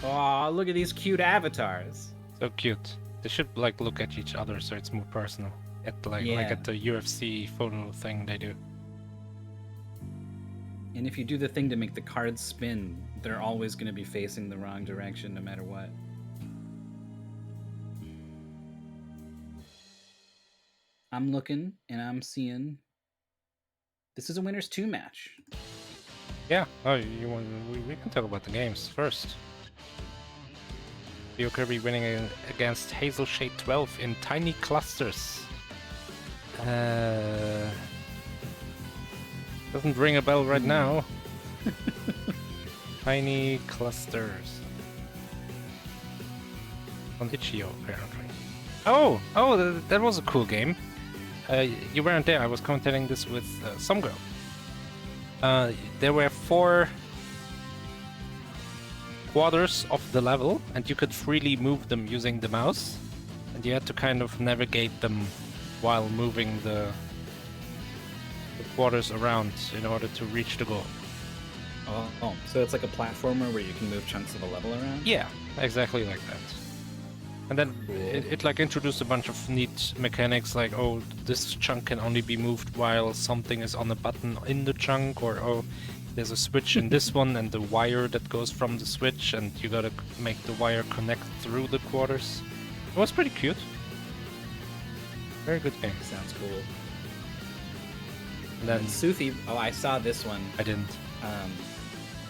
Oh, look at these cute avatars. So cute. They should like look at each other so it's more personal. Like Yeah. at the UFC photo thing they do. And if you do the thing to make the cards spin, they're always going to be facing the wrong direction no matter what. I'm looking and I'm seeing this is a winners 2 match. Yeah. Oh, you want? We can talk about the games first. Beokirby winning against Hazel Shade 12 in tiny clusters. Doesn't ring a bell right now. Tiny clusters. On Itch.io, apparently. Oh, that was a cool game. You weren't there. I was commentating this with some girl. There were 4 quarters of the level, and you could freely move them using the mouse, and you had to kind of navigate them while moving the quarters around in order to reach the goal. Oh, so it's like a platformer where you can move chunks of a level around? Yeah, exactly like that. And then it like introduced a bunch of neat mechanics, like, oh, this chunk can only be moved while something is on a button in the chunk, or oh, there's a switch in this one and the wire that goes from the switch, and you gotta make the wire connect through the quarters. It was pretty cute. Very good game. Sounds cool. And then And Sufi, oh, I saw this one. I didn't.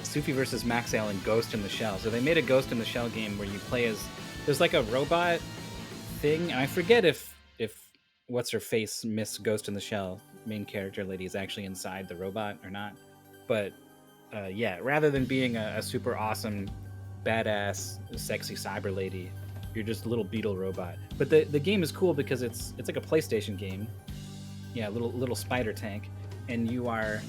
Sufi versus Maxale and Ghost in the Shell. So they made a Ghost in the Shell game where you play as there's like a robot thing. And I forget if what's her face Miss Ghost in the Shell main character lady is actually inside the robot or not. But yeah, rather than being a super awesome, badass, sexy cyber lady, you're just a little beetle robot. But the game is cool because it's like a PlayStation game. Yeah, little spider tank, and you are.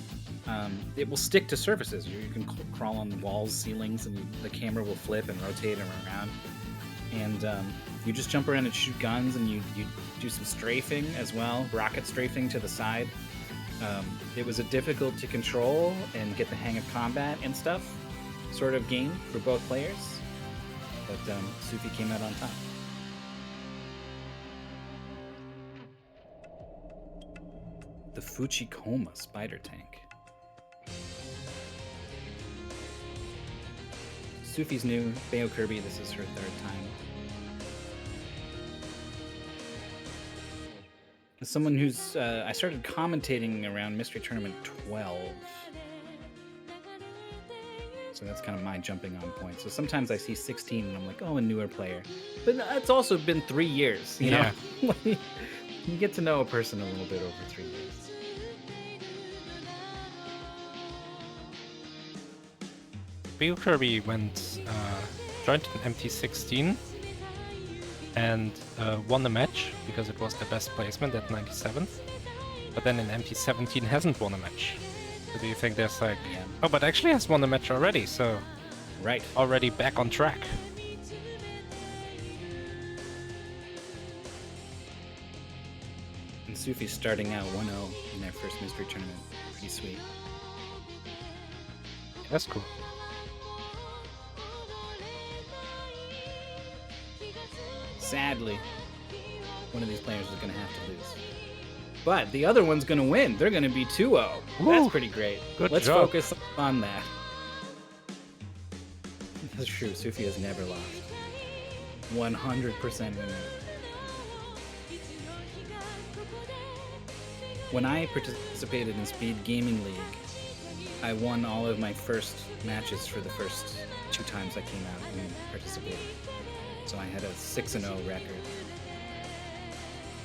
It will stick to surfaces. You can crawl on the walls, ceilings, and the camera will flip and rotate around. And you just jump around and shoot guns, and you do some strafing as well, rocket strafing to the side. It was a difficult to control and get the hang of combat and stuff sort of game for both players. But Sufi came out on top. The Fuchikoma spider tank. Sufi's new, Beokirby, this is her 3rd time. As someone who's, I started commentating around Mystery Tournament 12. So that's kind of my jumping on point. So sometimes I see 16 and I'm like, oh, a newer player. But it's also been 3 years, you know? You get to know a person a little bit over 3 years. Beokirby joined in MT16 and won the match because it was the best placement at 97th. But then in MT17 hasn't won a match. So do you think there's like... Yeah. Oh, but actually has won a match already, so... Right. Already back on track. And Sufi's starting out 1-0 in their first Mystery Tournament. Pretty sweet. That's cool. Sadly, one of these players is going to have to lose. But the other one's going to win. They're going to be 2-0. That's pretty great. Let's focus on that. That's true. Sufi has never lost. 100% winner. When I participated in Speed Gaming League, I won all of my first matches for the first 2 times I came out and participated. So I had a 6-0 record.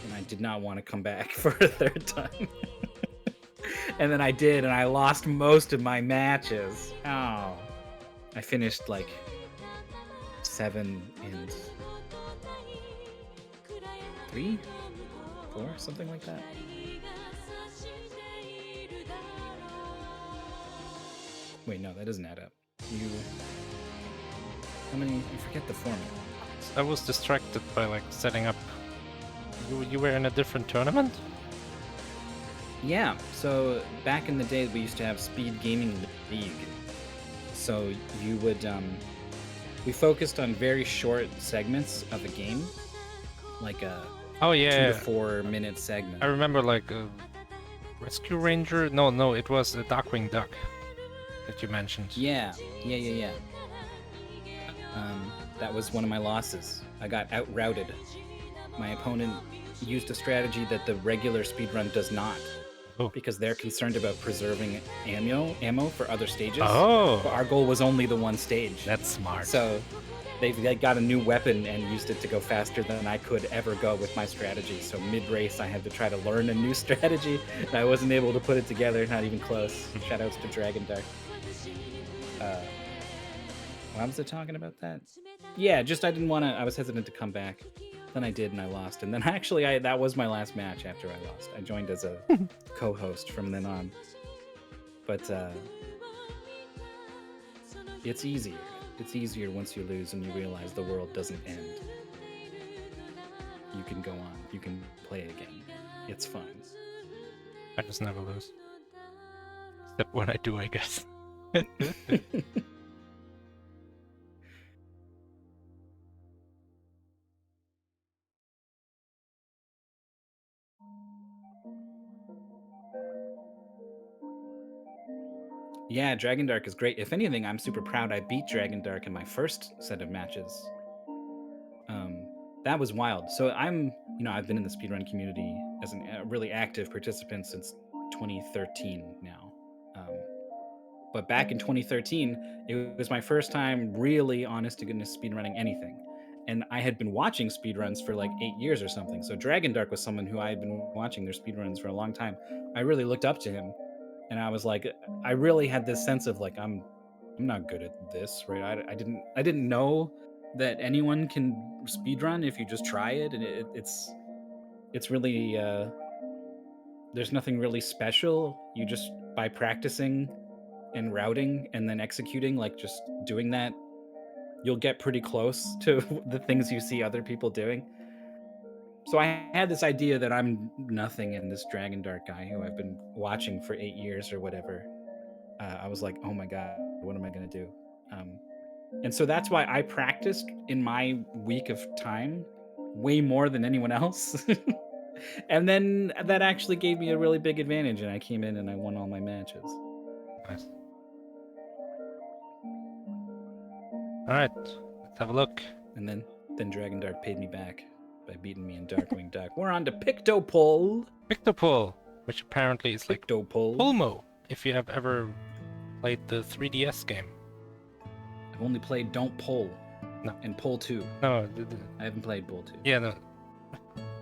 And I did not want to come back for a 3rd time. And then I did, and I lost most of my matches. Oh. I finished like 7 and 3? 4? Something like that. Wait, no, that doesn't add up. How many? I forget the format. I was distracted by like setting up. You were in a different tournament? Yeah, so back in the day we used to have Speed Gaming League. So you would we focused on very short segments of a game, like a Oh 2 yeah, to 4 minute segment. I remember like Rescue Ranger. No, it was a Darkwing Duck that you mentioned. Yeah. That was one of my losses. I got out-routed. My opponent used a strategy that the regular speedrun does not, Oh. because they're concerned about preserving ammo for other stages. Oh. But our goal was only the one stage. That's smart. So they got a new weapon and used it to go faster than I could ever go with my strategy. So mid-race, I had to try to learn a new strategy, and I wasn't able to put it together, not even close. Shoutouts to Dragon Dark. Why was I talking about that? Yeah, just I didn't want to. I was hesitant to come back. Then I did, and I lost. And then actually, that was my last match after I lost. I joined as a co-host from then on. But it's easier. It's easier once you lose and you realize the world doesn't end. You can go on. You can play again. It's fun. I just never lose. Except when I do, I guess. Yeah, Dragon Dark is great. If anything, I'm super proud I beat Dragon Dark in my first set of matches. That was wild. So I've been in the speedrun community as a really active participant since 2013 now. But back in 2013, it was my first time really honest to goodness speedrunning anything. And I had been watching speedruns for like 8 years or something. So Dragon Dark was someone who I had been watching their speedruns for a long time. I really looked up to him, and I was like, I really had this sense of like, I'm not good at this, right? I didn't know that anyone can speedrun if you just try it, and it's really there's nothing really special. You just, by practicing and routing and then executing, like just doing that, you'll get pretty close to the things you see other people doing. So I had this idea that I'm nothing, and this Dragon Dark guy who I've been watching for 8 years or whatever, I was like, oh my god, what am I going to do? And so that's why I practiced in my week of time way more than anyone else. And then that actually gave me a really big advantage, and I came in and I won all my matches. Nice. All right, let's have a look. And then Dragon Dark paid me back by beating me in Darkwing Duck. We're on to PictoPull. PictoPull, which apparently is like PictoPull. Pulmo, if you have ever played the 3DS game. I've only played Don't Pull. No. And Pull 2. No, I haven't played Pull 2. Yeah, no.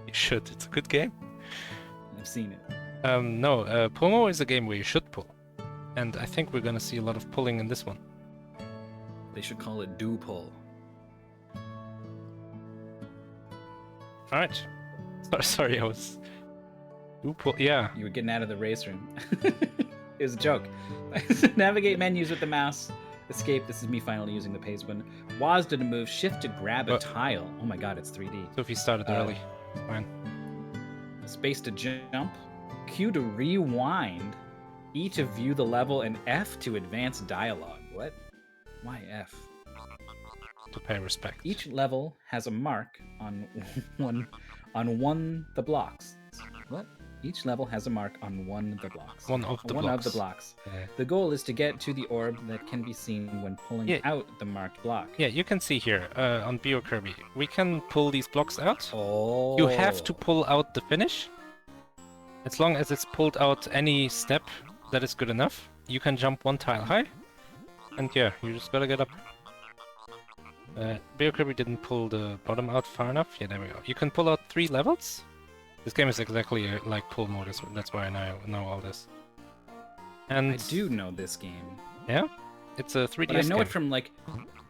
You should. It's a good game. I've seen it. No, Pulmo is a game where you should pull. And I think we're gonna see a lot of pulling in this one. They should call it Do Pull. Alright. Sorry, I was... Do pull, yeah. You were getting out of the race room. It was a joke. Navigate menus with the mouse. Escape. This is me finally using the pace button. WASD to move. Shift to grab a tile. Oh my god, it's 3D. So if you started early, it's fine. Space to jump. Q to rewind. E to view the level, and F to advance dialogue. What? Why F? To pay respect. Each level has a mark on one the blocks. What? Each level has a mark on one of the blocks. One of the blocks. Yeah. The goal is to get to the orb that can be seen when pulling out the marked block. Yeah, you can see here on Beokirby. We can pull these blocks out. Oh. You have to pull out the finish. As long as it's pulled out any step that is good enough, you can jump one tile high. And yeah, you just gotta get up. Beokirby didn't pull the bottom out far enough. Yeah, there we go. You can pull out 3 levels. This game is exactly like pull mode, that's why I know all this. And I do know this game. Yeah? It's a 3DS but I know game. it from like...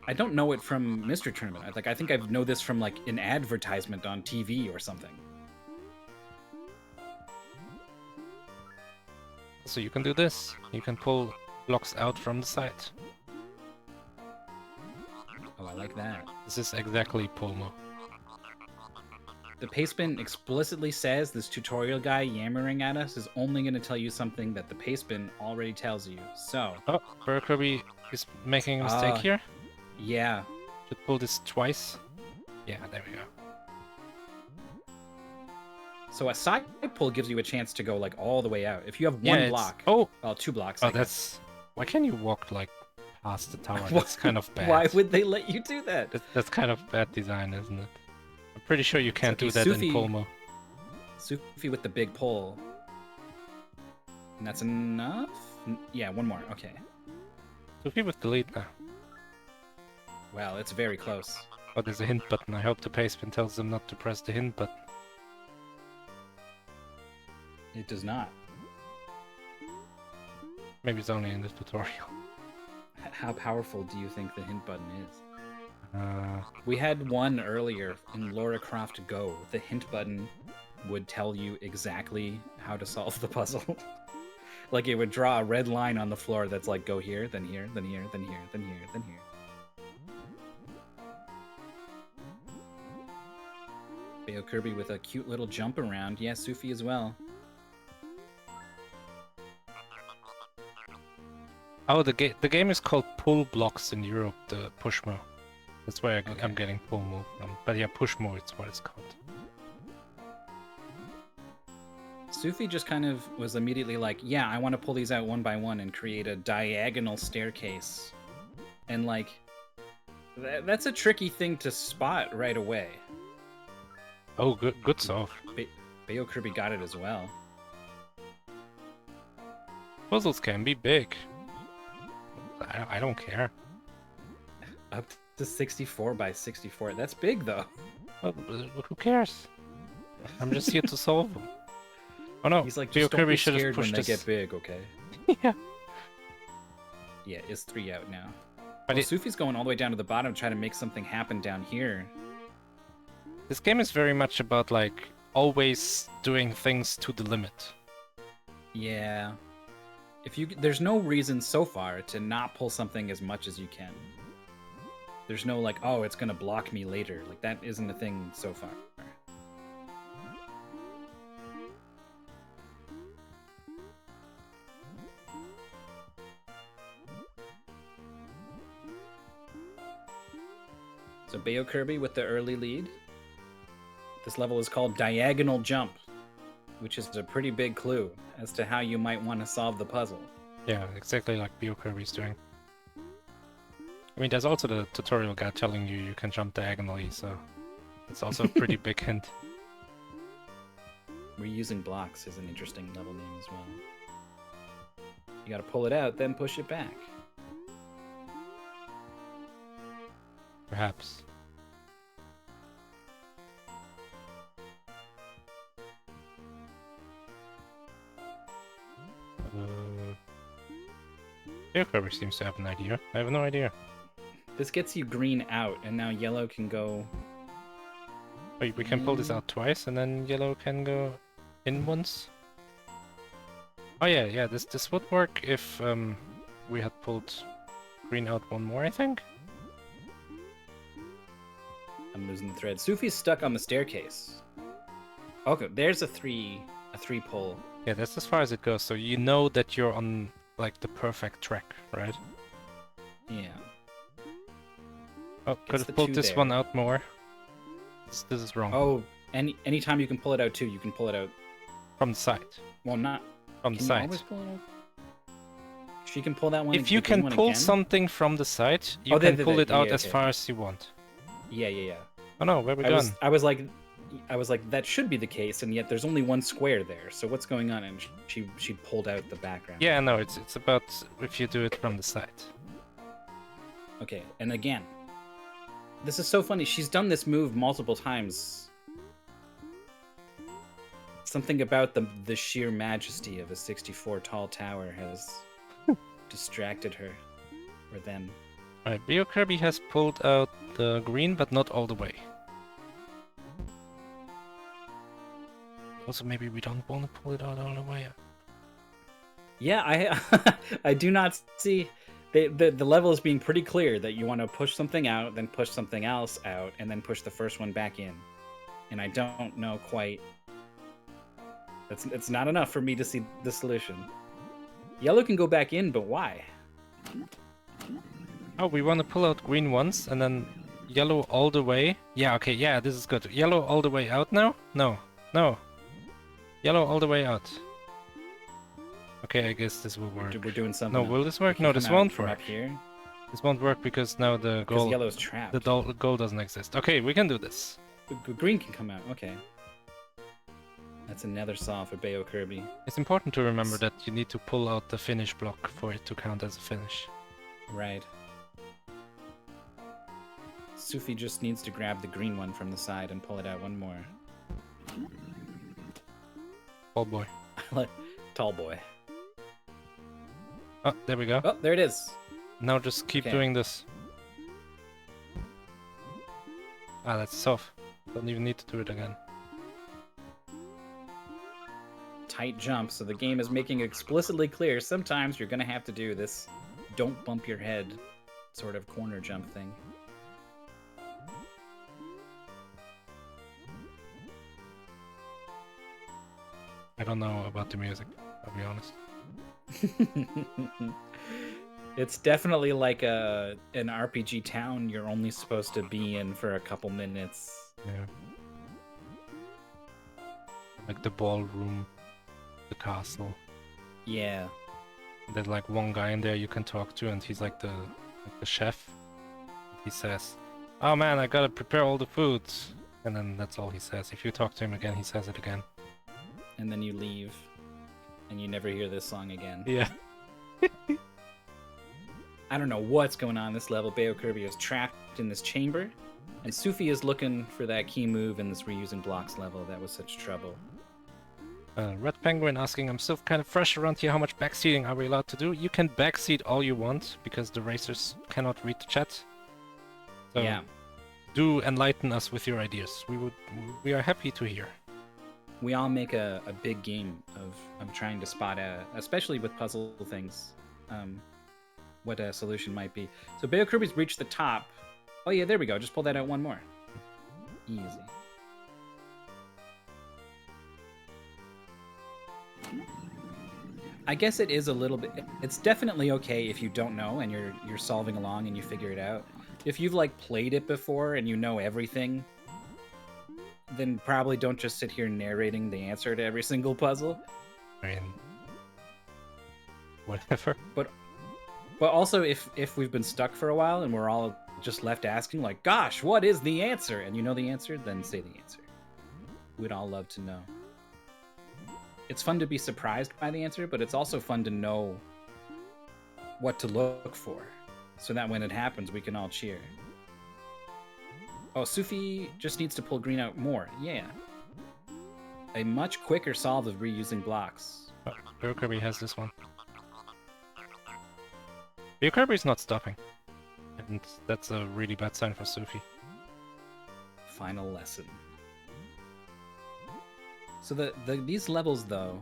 I don't know it from Mystery Tournament. I think I know this from like an advertisement on TV or something. So you can do this. You can pull blocks out from the side. Oh, I like that. This is exactly pull mode. The pastebin explicitly says this tutorial guy yammering at us is only going to tell you something that the pastebin already tells you. So... Oh, Beokirby is making a mistake here? Yeah. Should pull this twice. Yeah, there we go. So a side pull gives you a chance to go like all the way out. If you have Yeah, one it's- block, Oh, well, 2 blocks. oh, I guess. that's. Why can't you walk like past the tower? That's kind of bad. Why would they let you do that? That's kind of bad design, isn't it? I'm pretty sure you can't okay, do that Sufi- in Pulmo. Sufi with the big pull. And that's enough? Yeah, one more. Okay. Sufi with the lead now. Wow, it's very close. Oh, there's a hint button. I hope the pastebin tells them not to press the hint button. It does not. Maybe it's only in the tutorial. How powerful do you think the hint button is? Uh, We had one earlier in Lara Croft Go. The hint button would tell you exactly how to solve the puzzle. Like it would draw a red line on the floor that's like go here, then here, then here, then here, then here, then here. Beokirby with a cute little jump around. Yeah, Sufi as well. Oh, the game is called Pull Blocks in Europe, the Pushmo. That's where Okay. I'm getting Pulmo from. But yeah, Pushmo is what it's called. Sufi just kind of was immediately like, yeah, I want to pull these out one by one and create a diagonal staircase. And like, that's a tricky thing to spot right away. Oh, good solve. Beokirby got it as well. Puzzles can be big. I don't care. Up to 64 by 64. That's big though. Well, who cares? I'm just here to solve them. Oh no, He's like, just don't Beokirby be should have scared when pushed they this. get big, okay? Yeah. Yeah, it's 3 out now. But Well, Sufi's going all the way down to the bottom trying to make something happen down here. This game is very much about like always doing things to the limit. Yeah. There's no reason so far to not pull something as much as you can. There's no like, oh, it's gonna block me later. Like that isn't a thing so far. So Beokirby with the early lead. This level is called Diagonal Jump, which is a pretty big clue as to how you might want to solve the puzzle. Yeah, exactly like Beokirby's doing. I mean, there's also the tutorial guide telling you can jump diagonally, so it's also a pretty big hint. Reusing blocks is an interesting level name as well. You gotta pull it out, then push it back. Perhaps. Beokirby seems to have an idea. I have no idea. This gets you green out, and now yellow can go... Wait, we can pull this out twice, and then yellow can go in once? Oh yeah, this would work if we had pulled green out one more, I think? I'm losing the thread. Sufi's stuck on the staircase. Okay, there's a three pull. Yeah, that's as far as it goes, so you know that you're on, like, the perfect track, right? Yeah. Oh, could It's the have pulled two this there. one out more. This is wrong. Oh, anytime you can pull it out too, you can pull it out. From the side. Well, not... From the Can you side. always pull it out? She can pull that one. If you the green can one pull again? something from the side, you Oh, can pull it out yeah, as okay. far as you want. Yeah. Oh no, where we I gone? was like, that should be the case, and yet there's only one square there. So what's going on? And she pulled out the background. Yeah, no, it's about if you do it from the side. Okay, and again, this is so funny. She's done this move multiple times. Something about the sheer majesty of a 64 tall tower has distracted her, or them. Alright, Beokirby has pulled out the green, but not all the way. Also, maybe we don't want to pull it out all the way. Yeah, I do not see the level is being pretty clear that you want to push something out, then push something else out, and then push the first one back in. And I don't know quite. It's not enough for me to see the solution. Yellow can go back in, but why? Oh, we want to pull out green once, and then yellow all the way. Yeah, okay, yeah, this is good. Yellow all the way out now? No, no. Yellow all the way out. Okay, I guess this will work. We're doing something. No, will this work? We can No, come this out won't from work. up here. This won't work because now the Because goal, yellow's trapped. the goal doesn't exist. Okay, we can do this. Green can come out. Okay. That's another solve for Beokirby. It's important to remember that you need to pull out the finish block for it to count as a finish. Right. Sufi just needs to grab the green one from the side and pull it out one more. Oh boy. Tall boy. Oh, there we go. Oh, there it is. Now just keep Okay. doing this. Ah, that's soft. Don't even need to do it again. Tight jump, so the game is making explicitly clear sometimes you're gonna have to do this don't bump your head sort of corner jump thing. I don't know about the music, I'll be honest. It's definitely like an RPG town you're only supposed to be in for a couple minutes. Yeah. Like the ballroom, the castle. Yeah. There's like one guy in there you can talk to, and he's like the chef. He says, "Oh man, I gotta prepare all the foods," and then that's all he says. If you talk to him again, he says it again. And then you leave, and you never hear this song again. Yeah. I don't know what's going on this level. Beokirby is trapped in this chamber, and Sufi is looking for that key move in this reusing blocks level that was such trouble. Red Penguin asking, I'm still kind of fresh around here. How much backseating are we allowed to do? You can backseat all you want because the racers cannot read the chat. So Yeah. do enlighten us with your ideas. We are happy to hear. We all make a big game of trying to spot especially with puzzle things, what a solution might be. So Beokirby's reached the top. Oh yeah, there we go. Just pull that out one more. Easy. I guess it is a little bit. It's definitely okay if you don't know and you're solving along and you figure it out. If you've like played it before and you know everything, then probably don't just sit here narrating the answer to every single puzzle. I mean, whatever. But also if we've been stuck for a while and we're all just left asking like, gosh, what is the answer? And you know the answer, then say the answer. We'd all love to know. It's fun to be surprised by the answer, but it's also fun to know what to look for, so that when it happens, we can all cheer. Oh, Sufi just needs to pull green out more. Yeah. A much quicker solve of reusing blocks. Oh, Beokirby has this one. Beokirby's not stopping. And that's a really bad sign for Sufi. Final lesson. So these levels, though,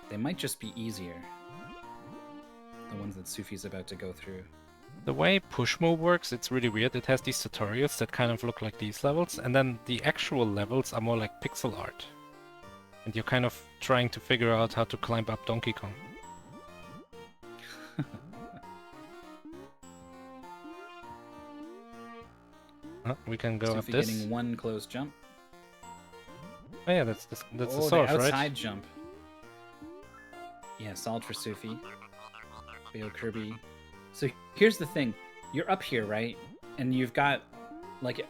they might just be easier. The ones that Sufi's about to go through. The way push move works, it's really weird. It has these tutorials that kind of look like these levels, and then the actual levels are more like pixel art. And you're kind of trying to figure out how to climb up Donkey Kong. Oh, we can go up Sufi this. getting one close jump. Oh yeah, that's Oh, the the source, right? outside jump. Yeah, solid for Sufi. Beokirby. So here's the thing. You're up here, right? And you've got, like,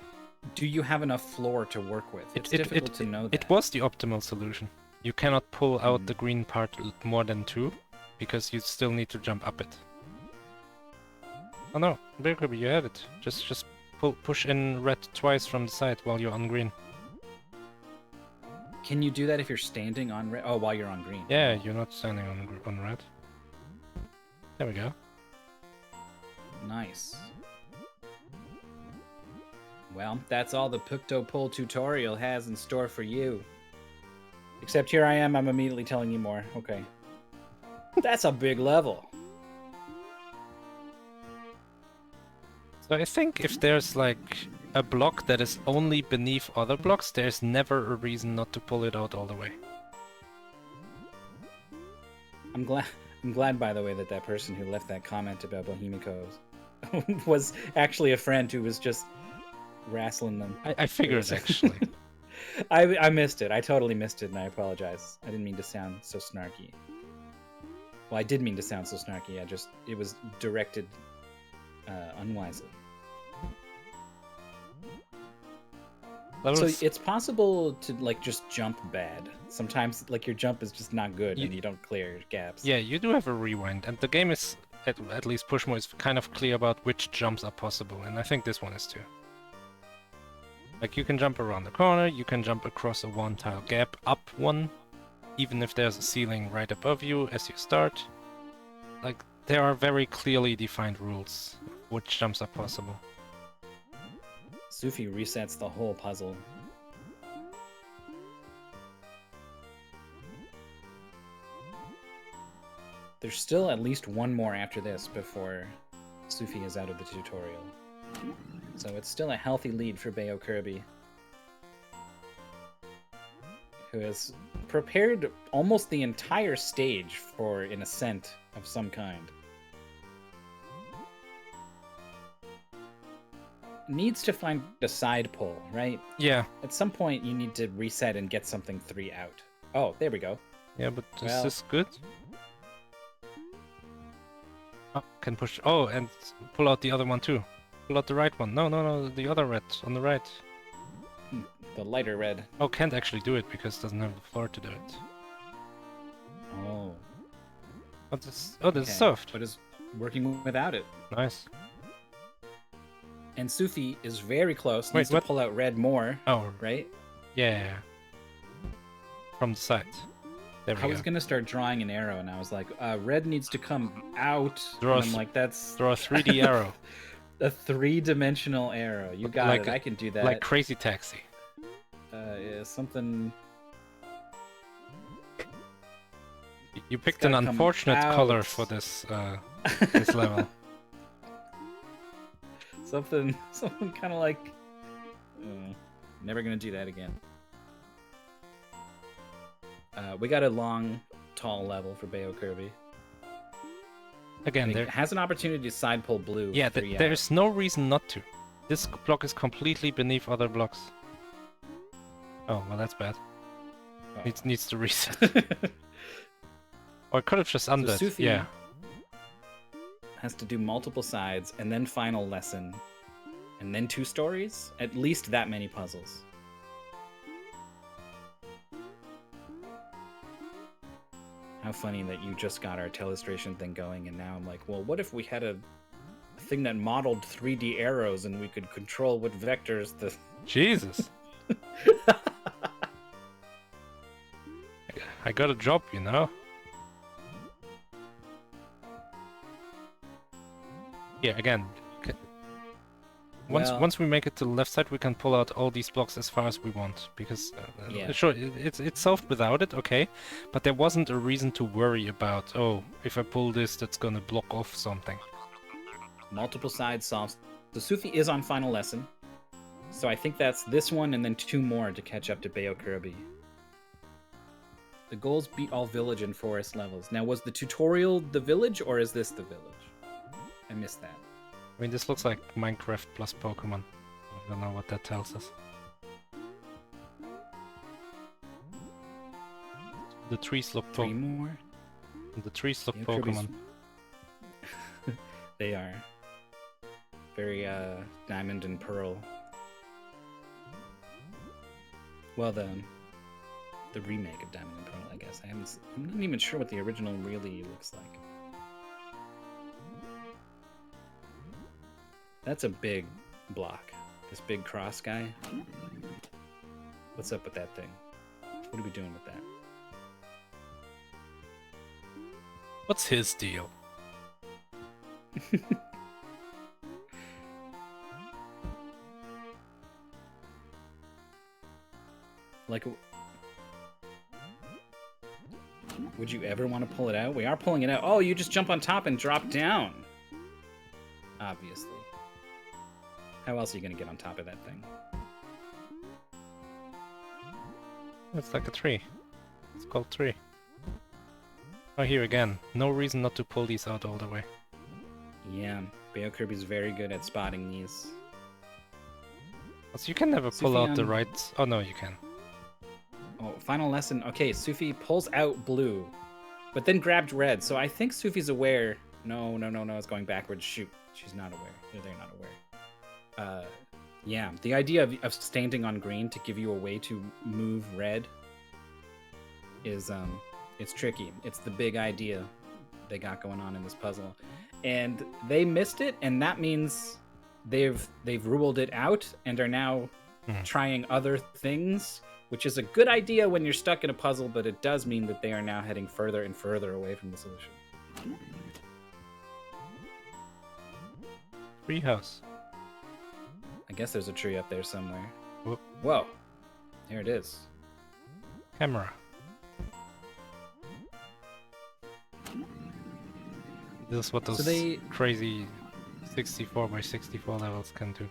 do you have enough floor to work with? It's difficult to know that. It was the optimal solution. You cannot pull out the green part more than 2, because you still need to jump up it. Oh no, Beokirby, you have it. Just push in red twice from the side while you're on green. Can you do that if you're standing on red? Oh, while you're on green. Yeah, you're not standing on red. There we go. Nice. Well, that's all the PictoPull tutorial has in store for you. Except here I'm immediately telling you more. Okay. That's a big level. So I think if there's like a block that is only beneath other blocks, there's never a reason not to pull it out all the way. I'm glad, by the way, that person who left that comment about Bohemico's was actually a friend who was just wrestling them. I figured actually. I missed it. I totally missed it, and I apologize. I didn't mean to sound so snarky. Well, I did mean to sound so snarky. It was directed unwisely. So it's possible to like just jump bad. Sometimes like your jump is just not good and you don't clear gaps. Yeah, you do have a rewind, and the game is at least Pushmo is kind of clear about which jumps are possible, and I think this one is too. Like you can jump around the corner, you can jump across a one-tile gap, up one, even if there's a ceiling right above you as you start. Like there are very clearly defined rules which jumps are possible. Sufi resets the whole puzzle. There's still at least one more after this before Sufi is out of the tutorial. So it's still a healthy lead for Beokirby, who has prepared almost the entire stage for an ascent of some kind. Needs to find a side pull, right? Yeah. At some point, you need to reset and get something 3 out. Oh, there we go. Yeah, but is this good? Oh, can push. Oh, and pull out the other one too. Pull out the right one. No, the other red on the right. The lighter red. Oh, can't actually do it because it doesn't have the floor to do it. Oh. This is soft. But is working without it. Nice. And Sufi is very close. Needs to pull out red more. Oh, right? Yeah. From the side. There we go. I was gonna start drawing an arrow, and I was like, red needs to come out. Draw and I'm like, that's draw a 3D arrow. A 3-dimensional arrow. You got it. I can do that. Like Crazy Taxi. Yeah, something. You picked an unfortunate color for this this level. Something kind of like. Never gonna do that again. We got a long, tall level for Beokirby. Again, there has an opportunity to side pull blue. Yeah, there's no reason not to. This block is completely beneath other blocks. Oh, well, that's bad. Oh. It needs to reset. Or it could have just undone. So Sufi yeah. Has to do multiple sides, and then final lesson, and then 2 stories. At least that many puzzles. How funny that you just got our telestration thing going, and now I'm like, well, what if we had a thing that modeled 3D arrows and we could control what vectors the... Jesus. I got a job, you know? Yeah, again. Once we make it to the left side, we can pull out all these blocks as far as we want, because sure, it's solved without it, okay, but there wasn't a reason to worry about, oh, if I pull this, that's gonna block off something. Multiple sides solves. The Sufi is on final lesson, so I think that's this one and then 2 more to catch up to Beokirby. The goals beat all village and forest levels. Now, was the tutorial the village, or is this the village? I missed that. I mean, this looks like Minecraft plus Pokemon. I don't know what that tells us. The trees look Three more? The trees look Pokemon. They are. Very, diamond and pearl. Well, the remake of Diamond and Pearl, I guess. I'm not even sure what the original really looks like. That's a big block. This big cross guy. What's up with that thing? What are we doing with that? What's his deal? Like, would you ever want to pull it out? We are pulling it out. Oh, you just jump on top and drop down. Obviously. How else are you going to get on top of that thing? It's like a tree. It's called tree. Oh, here again. No reason not to pull these out all the way. Yeah, Beokirby's very good at spotting these. Also, you can never pull Sufi out the on- right... Oh, no, you can. Oh, final lesson. Okay, Sufi pulls out blue, but then grabbed red. So I think Sufi's aware. No, it's going backwards. Shoot, she's not aware. They're not aware. Yeah, the idea of standing on green to give you a way to move red is it's tricky. It's the big idea they got going on in this puzzle, and they missed it, and that means they've ruled it out and are now trying other things, which is a good idea when you're stuck in a puzzle, but it does mean that they are now heading further and further away from the solution. Treehouse. I guess there's a tree up there somewhere. Whoop. Whoa, there it is. Camera. This is what those crazy 64 by 64 levels can do.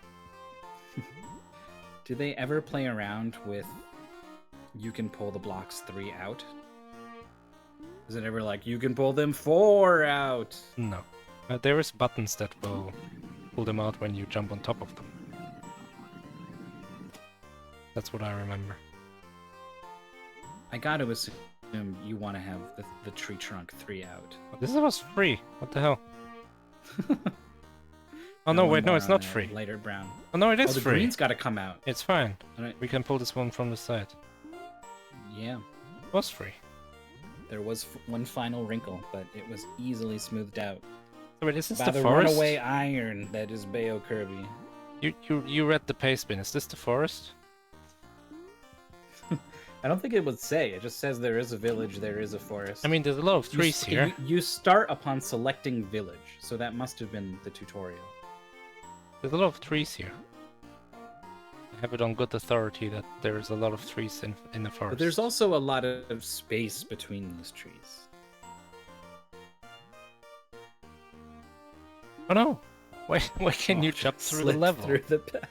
Do they ever play around with you can pull the blocks 3 out? Is it ever like you can pull them 4 out? No. There is buttons that will pull them out when you jump on top of them. That's what I remember. I gotta assume you want to have the tree trunk 3 out. This was free. What the hell? Oh no, wait, no, it's not free. Lighter brown. Oh no, it is the free. green's gotta come out. It's fine. Alright. We can pull this one from the side. Yeah. It was free. There was one final wrinkle, but it was easily smoothed out. So wait, is this By the the forest? runaway iron that is Beokirby. You read the paste bin. Is this the forest? I don't think it would say. It just says there is a village, there is a forest. I mean, there's a lot of trees here. You start upon selecting village, so that must have been the tutorial. There's a lot of trees here. I have it on good authority that there's a lot of trees in the forest. But there's also a lot of space between these trees. Oh no! Why can you jump through the Slip level? Through the path.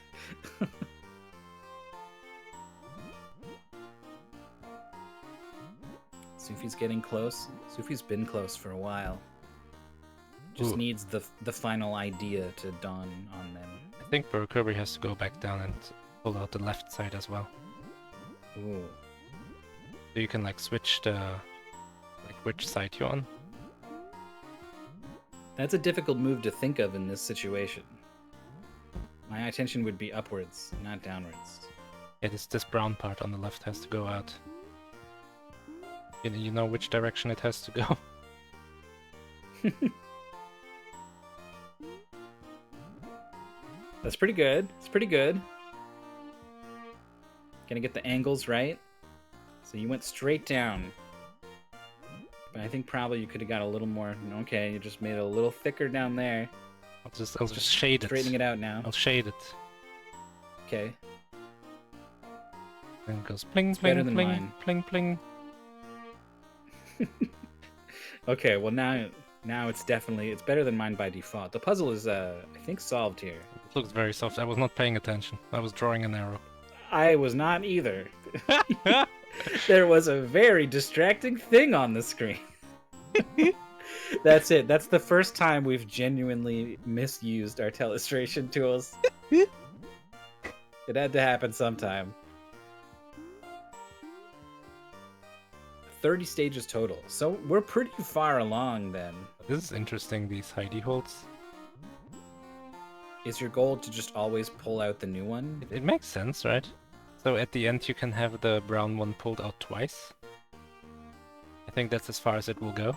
Sufi's getting close. Sufi's been close for a while. Just Ooh. needs the final idea to dawn on them. I think Beokirby has to go back down and pull out the left side as well. Ooh. So you can like switch the which side you're on. That's a difficult move to think of in this situation. My attention would be upwards, not downwards. Yeah, this brown part on the left has to go out. You know which direction it has to go. That's pretty good. It's pretty good. Gonna get the angles right. So you went straight down. But I think probably you could have got a little more. Okay, you just made it a little thicker down there. I'll just shade it. Straightening it out now. I'll shade it. Okay. Then it goes pling, better pling, than pling, mine. pling, pling. Okay, well now it's better than mine by default. The puzzle is I think solved here. It looks very soft. I was not paying attention. I was drawing an arrow. I was not either. There was a very distracting thing on the screen. That's it. That's the first time we've genuinely misused our telestration tools. It had to happen sometime. 30 stages total. So we're pretty far along then. This is interesting, these hidey holes. Is your goal to just always pull out the new one? It makes sense, right? So at the end you can have the brown one pulled out twice. I think that's as far as it will go.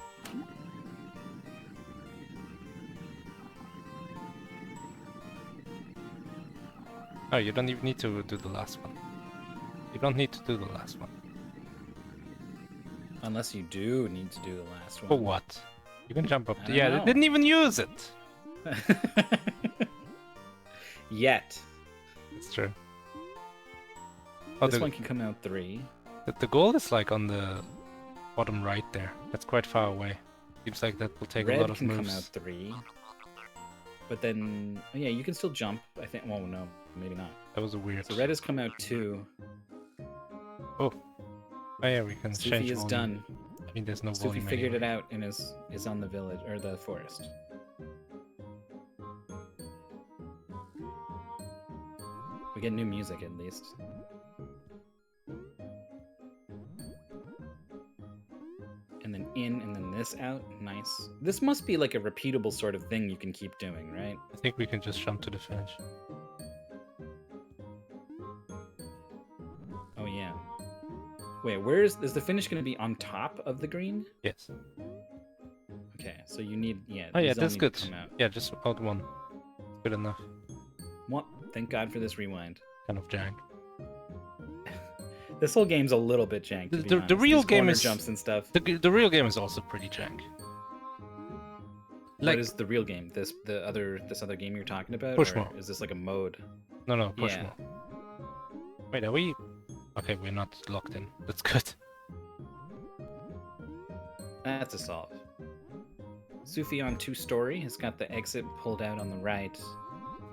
Oh, you don't even need to do the last one. You don't need to do the last one. Unless you do need to do the last one. For what? You can jump up. I don't Yeah, know. they didn't even use it! Yet. It's true. Oh, This one can come out 3. the goal is like on the bottom right there. That's quite far away. Seems like that will take Red a lot of can moves. come out 3. But then, oh yeah, you can still jump. I think. Well, no, maybe not. That was a weird. So red has come out 2. Oh yeah, we can Sufi change is volume. done. I mean, there's no Sufi volume figured anyway. it out and is on the village or the forest. get new music at least. And then in, and then this out. Nice. This must be like a repeatable sort of thing you can keep doing, right? I think we can just jump to the finish. Oh yeah. Wait, is the finish going to be on top of the green? Yes. Okay, so you need, yeah. Oh yeah, these all that's need good. to come out. Yeah, just out one. Good enough. What? Thank God for this rewind. Kind of jank. This whole game's a little bit jank. To be The honest. real These game corner is jumps and stuff. The real game is also pretty jank. What is the real game? This other game you're talking about? Push or more. is this like a mode? No, push Yeah. more. Wait, are we? Okay, we're not locked in. That's good. That's a solve. Sufi on 2-story has got the exit pulled out on the right.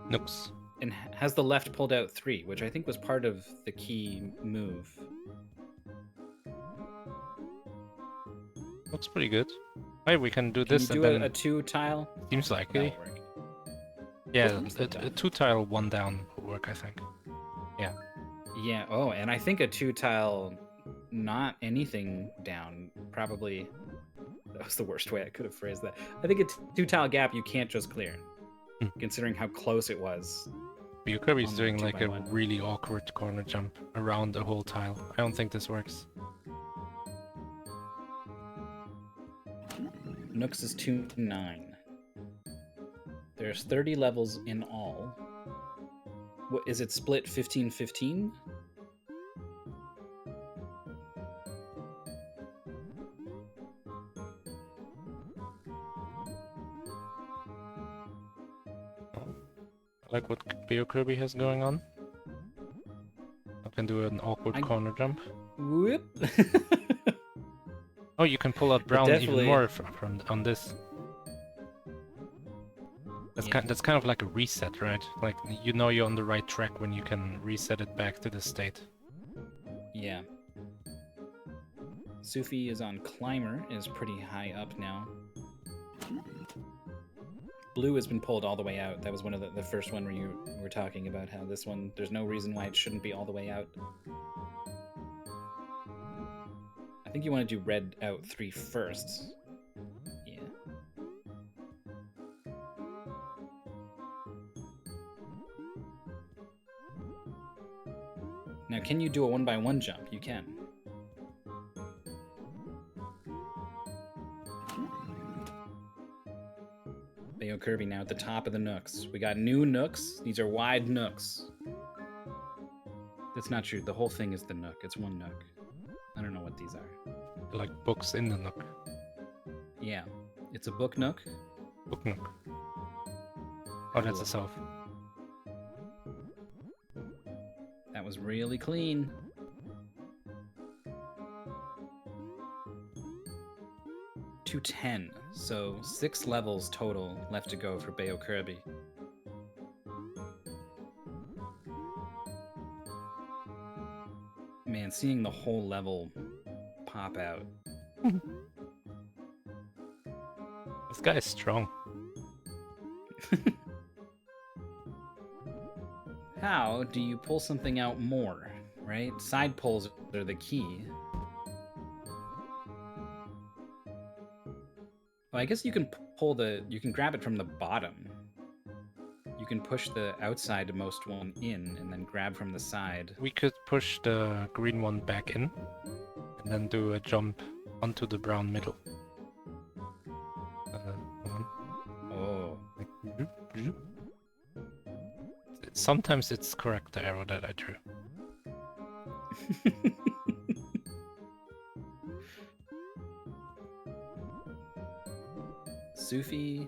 Nooks. And has the left pulled out 3, which I think was part of the key move. Looks pretty good. Hey, we can do Can this you and do then a 2-tile? seems likely. That'll work. Yeah, Almost a done. 2-tile 1 down will work, I think. Yeah. Yeah. Oh, and I think a 2-tile, not anything down, probably. That was the worst way I could have phrased that. I think a 2-tile gap you can't just clear, considering how close it was. Beokirby's On doing the like a 2x1. really awkward corner jump around the whole tile. I don't think this works. Nooks is 2-9. There's 30 levels in all. What is it split 15-15? I like what Beokirby has going on. I can do an awkward corner jump. Whoop. Oh, you can pull out brown definitely- even more from on this. That's kind of like a reset, right? Like you know you're on the right track when you can reset it back to the state. Yeah. Sufi is on climber, is pretty high up now. Blue has been pulled all the way out. That was one of the first one where you were talking about how this one, there's no reason why it shouldn't be all the way out. I think you want to do red out 3 first. Yeah. Now, can you do a 1x1 jump? You can. Beokirby now at the top of the nooks. We got new nooks. These are wide nooks. That's not true. The whole thing is the nook. It's one nook. I don't know what these are. Like books in the nook. Yeah. It's a book nook. Book nook. Oh, that's a self. That was really clean. $210. So 6 levels total left to go for Beokirby. Man, seeing the whole level pop out. This guy is strong. How do you pull something out more, right? Side pulls are the key. Well, I guess you can you can grab it from the bottom. You can push the outside most one in and then grab from the side. We could push the green one back in and then do a jump onto the brown middle. Oh. Like, zoop, zoop. Sometimes it's correct, the arrow that I drew. Sufi,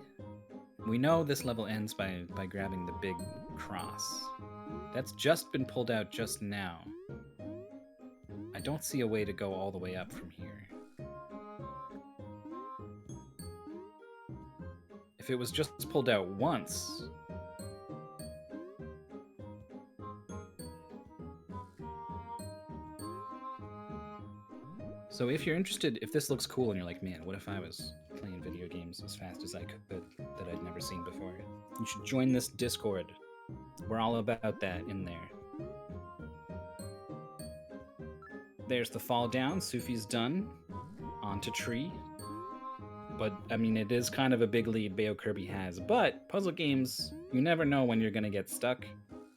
we know this level ends by grabbing the big cross. That's just been pulled out just now. I don't see a way to go all the way up from here. If it was just pulled out once... So if you're interested, if this looks cool and you're like, man, what if I was playing video games as fast as I could that I'd never seen before? You should join this Discord. We're all about that in there. There's the fall down. Sufi's done. Onto tree. But, I mean, it is kind of a big lead Beokirby has. But puzzle games, you never know when you're going to get stuck.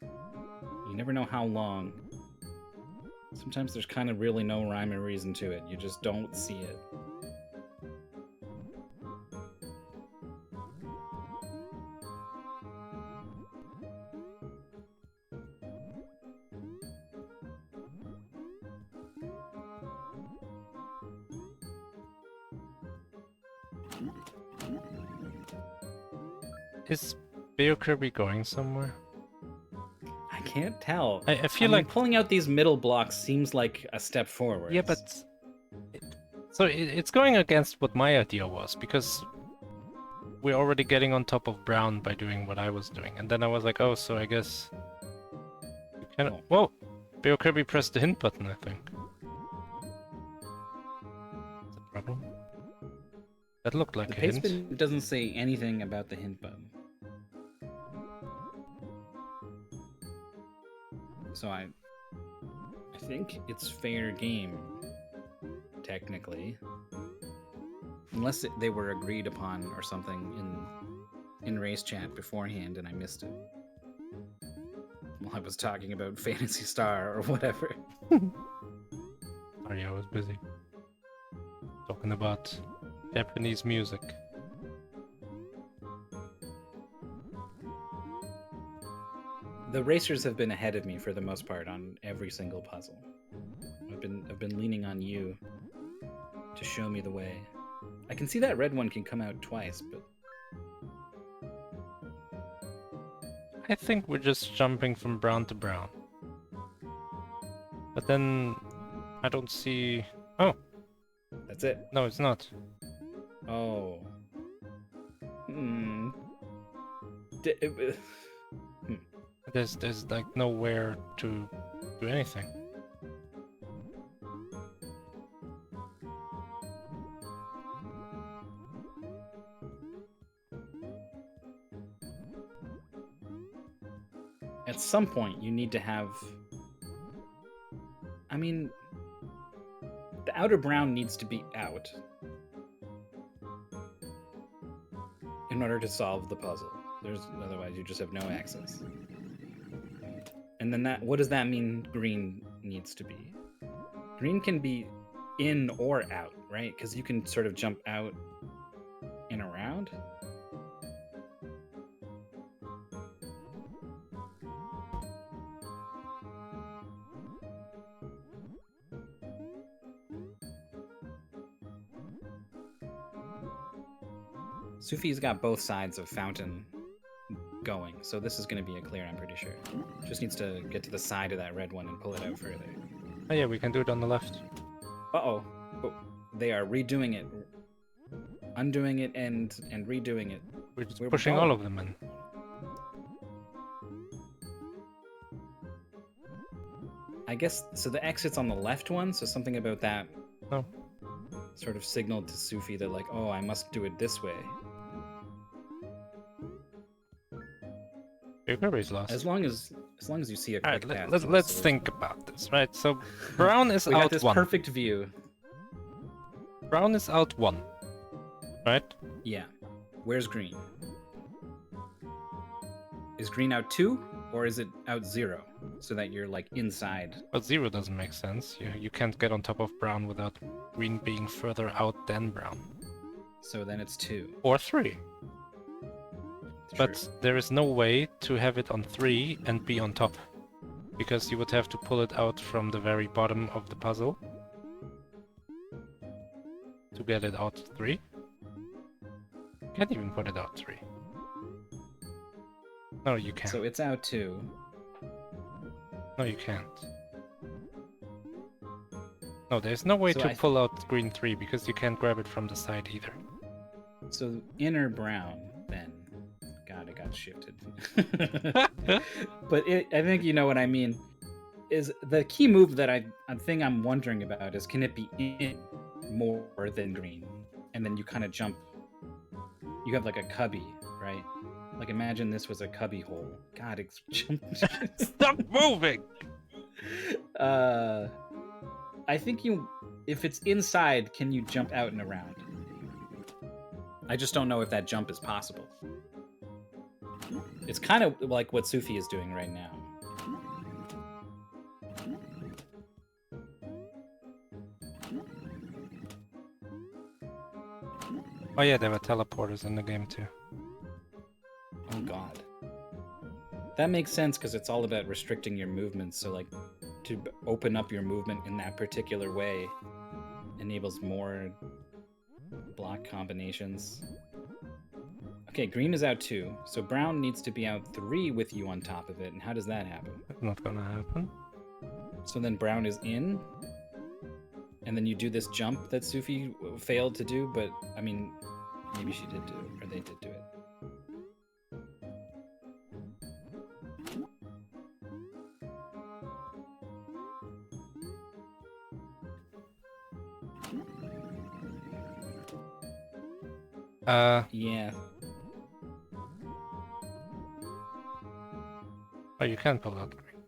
You never know how long. Sometimes there's kind of really no rhyme or reason to it. You just don't see it. Is Beokirby going somewhere? I can't tell. I feel like pulling out these middle blocks seems like a step forward. Yeah, but it's going against what my idea was, because we're already getting on top of brown by doing what I was doing, and then I was like, oh, so I guess you can. Oh. Whoa, Beokirby pressed the hint button, I think. Is a problem? That looked like the a hint. pastebin doesn't say anything about the hint button. So I think it's fair game, technically. Unless they were agreed upon or something in race chat beforehand and I missed it. While I was talking about Phantasy Star or whatever. Sorry, I was busy. Talking about Japanese music. The racers have been ahead of me for the most part on every single puzzle. I've been leaning on you to show me the way. I can see that red one can come out twice, but I think we're just jumping from brown to brown. But then I don't see. Oh, that's it. no, it's not. Oh. There's like nowhere to do anything. At some point, you need to have. I mean, the outer brown needs to be out in order to solve the puzzle. Otherwise, you just have no access. And then what does that mean green needs to be? Green can be in or out, right? Because you can sort of jump out and around. Sufi's got both sides of fountain going, so this is going to be a clear, I'm pretty sure. Just needs to get to the side of that red one and pull it out further. Oh yeah, we can do it on the left. Uh-oh. Oh, they are redoing it. Undoing it and redoing it. We're just pushing all of them in. I guess, so the exit's on the left one, so something about that sort of signaled to Sufi that like, oh, I must do it this way. Beokirby's lost. As long as you see a quick path. Let's think about this, right? So brown is we out got this one. Perfect view. Brown is out one, right? Yeah. Where's green? Is green out 2, or is it out 0? So that you're like inside. But 0 doesn't make sense. You can't get on top of brown without green being further out than brown. So then it's 2. Or 3. True. But there is no way to have it on 3 and be on top. Because you would have to pull it out from the very bottom of the puzzle to get it out 3. Can't even put it out 3. No, you can't. So it's out 2. No, you can't. No, there's no way to pull out green 3 because you can't grab it from the side either. So inner brown, then. God, it got shifted. But I think you know what I mean. Is the key move that I'm wondering about is, can it be in more than green? And then you kind of jump. You have like a cubby, right? Like imagine this was a cubby hole. God, it's jumped. Stop moving! I think you, if it's inside, can you jump out and around? I just don't know if that jump is possible. It's kind of like what Sufi is doing right now. Oh yeah, there were teleporters in the game too. Oh god. That makes sense because it's all about restricting your movements. So like to open up your movement in that particular way enables more block combinations. Okay, green is out 2. So brown needs to be out 3 with you on top of it. And how does that happen? That's not gonna happen. So then brown is in. And then you do this jump that Sufi failed to do, but I mean, maybe she did do it, or they did do it. Yeah. Oh, you can pull out green.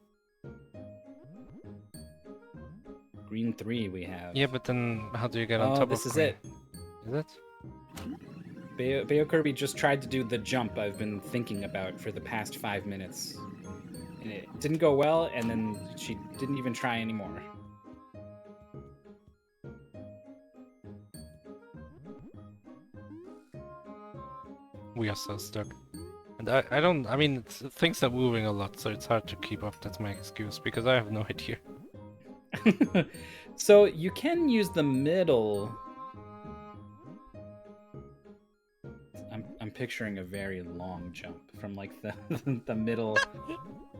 Green 3 we have. Yeah, but then how do you get on top of this is green? it. Is it? Beokirby just tried to do the jump I've been thinking about for the past 5 minutes. And it didn't go well, and then she didn't even try anymore. We are so stuck. And I mean, things are moving a lot, so it's hard to keep up. That's my excuse, because I have no idea. So you can use the middle. I'm picturing a very long jump from like the middle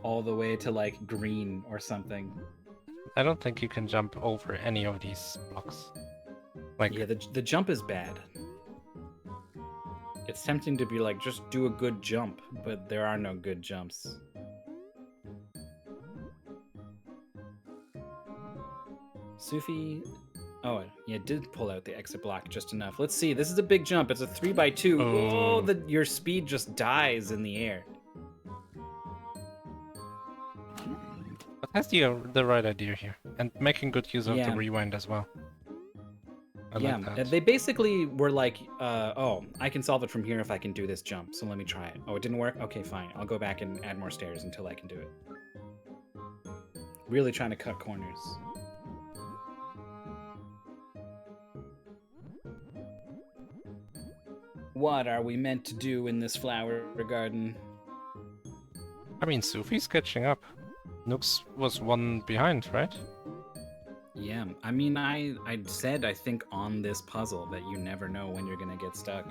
all the way to like green or something. I don't think you can jump over any of these blocks. Like, yeah, the jump is bad. It's tempting to be like, just do a good jump, but there are no good jumps. Sufi, oh yeah, did pull out the exit block just enough. Let's see, this is a big jump. It's a 3x2. Oh. Your speed just dies in the air. but has the right idea here, and making good use of the rewind as well. I like that. They basically were like, oh, I can solve it from here if I can do this jump, so let me try it. Oh, it didn't work? Okay, fine. I'll go back and add more stairs until I can do it. Really trying to cut corners. What are we meant to do in this flower garden? I mean, Sufi's catching up. Nooks was one behind, right? Yeah, I mean, I said, I think, on this puzzle that you never know when you're gonna get stuck.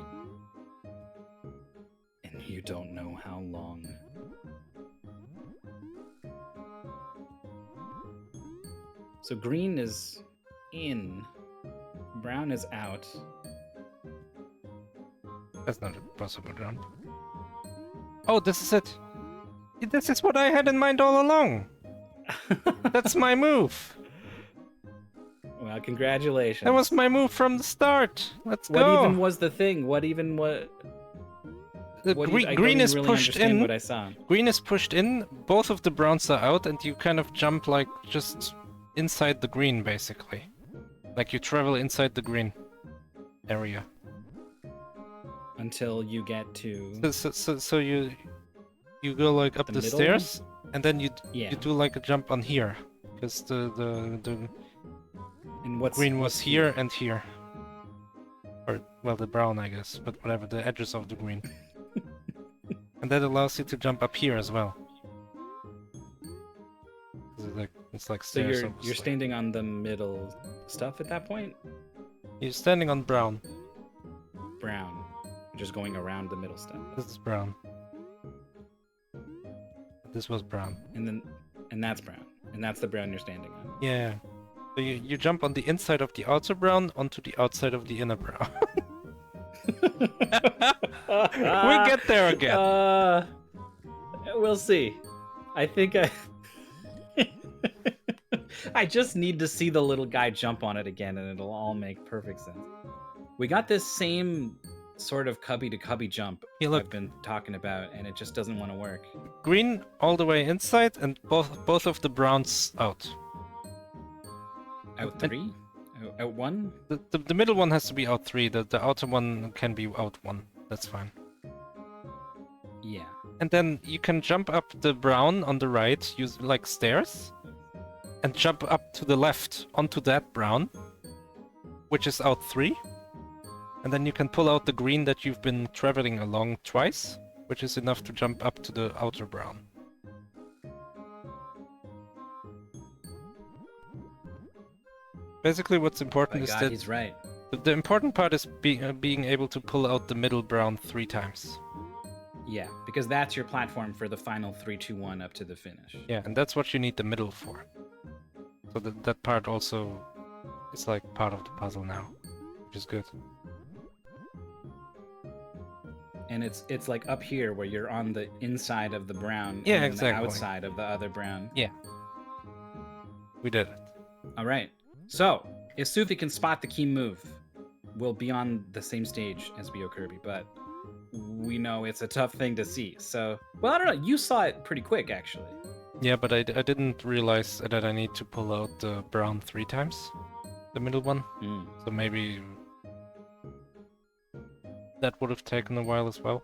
And you don't know how long. So green is in, brown is out. That's not a possible jump. Oh, this is it! This is what I had in mind all along! That's my move! Well, congratulations. That was my move from the start! Let's go! What even was the thing? Green is really pushed in. What I saw. Green is pushed in, both of the browns are out, and you kind of jump like just inside the green, basically. Like you travel inside the green area. Until you get to... So you go like up the stairs, and then you do like a jump on here. Because the green was here and here. Or, well, the brown, I guess, but whatever, the edges of the green. And that allows you to jump up here as well. It's like so stairs. You're standing on the middle stuff at that point? You're standing on brown. Brown. Just going around the middle stuff. This is brown. This was brown. And that's brown. And that's the brown you're standing on. Yeah. So you jump on the inside of the outer brown onto the outside of the inner brown. We get there again. We'll see. I think I just need to see the little guy jump on it again, and it'll all make perfect sense. We got this same sort of cubby to cubby jump I've been talking about, and it just doesn't want to work. Green all the way inside, and both of the browns out. Out 3? Out 1? The middle one has to be out 3. The outer one can be out 1. That's fine. Yeah. And then you can jump up the brown on the right, use like stairs, and jump up to the left onto that brown, which is out 3. And then you can pull out the green that you've been traveling along twice, which is enough to jump up to the outer brown. Basically, what's important is that he's right. the important part is being able to pull out the middle brown 3 times. Yeah, because that's your platform for the final 3, 2, 1 up to the finish. Yeah, and that's what you need the middle for. So that part also is like part of the puzzle now, which is good. And it's like up here where you're on the inside of the brown, Yeah, and exactly. the outside of the other brown. Yeah, we did it. All right. So if Sufi can spot the key move, we'll be on the same stage as Beokirby, but we know it's a tough thing to see. So, well, I don't know. You saw it pretty quick, actually. Yeah, but I didn't realize that I need to pull out the brown 3 times, the middle one. So maybe that would have taken a while as well.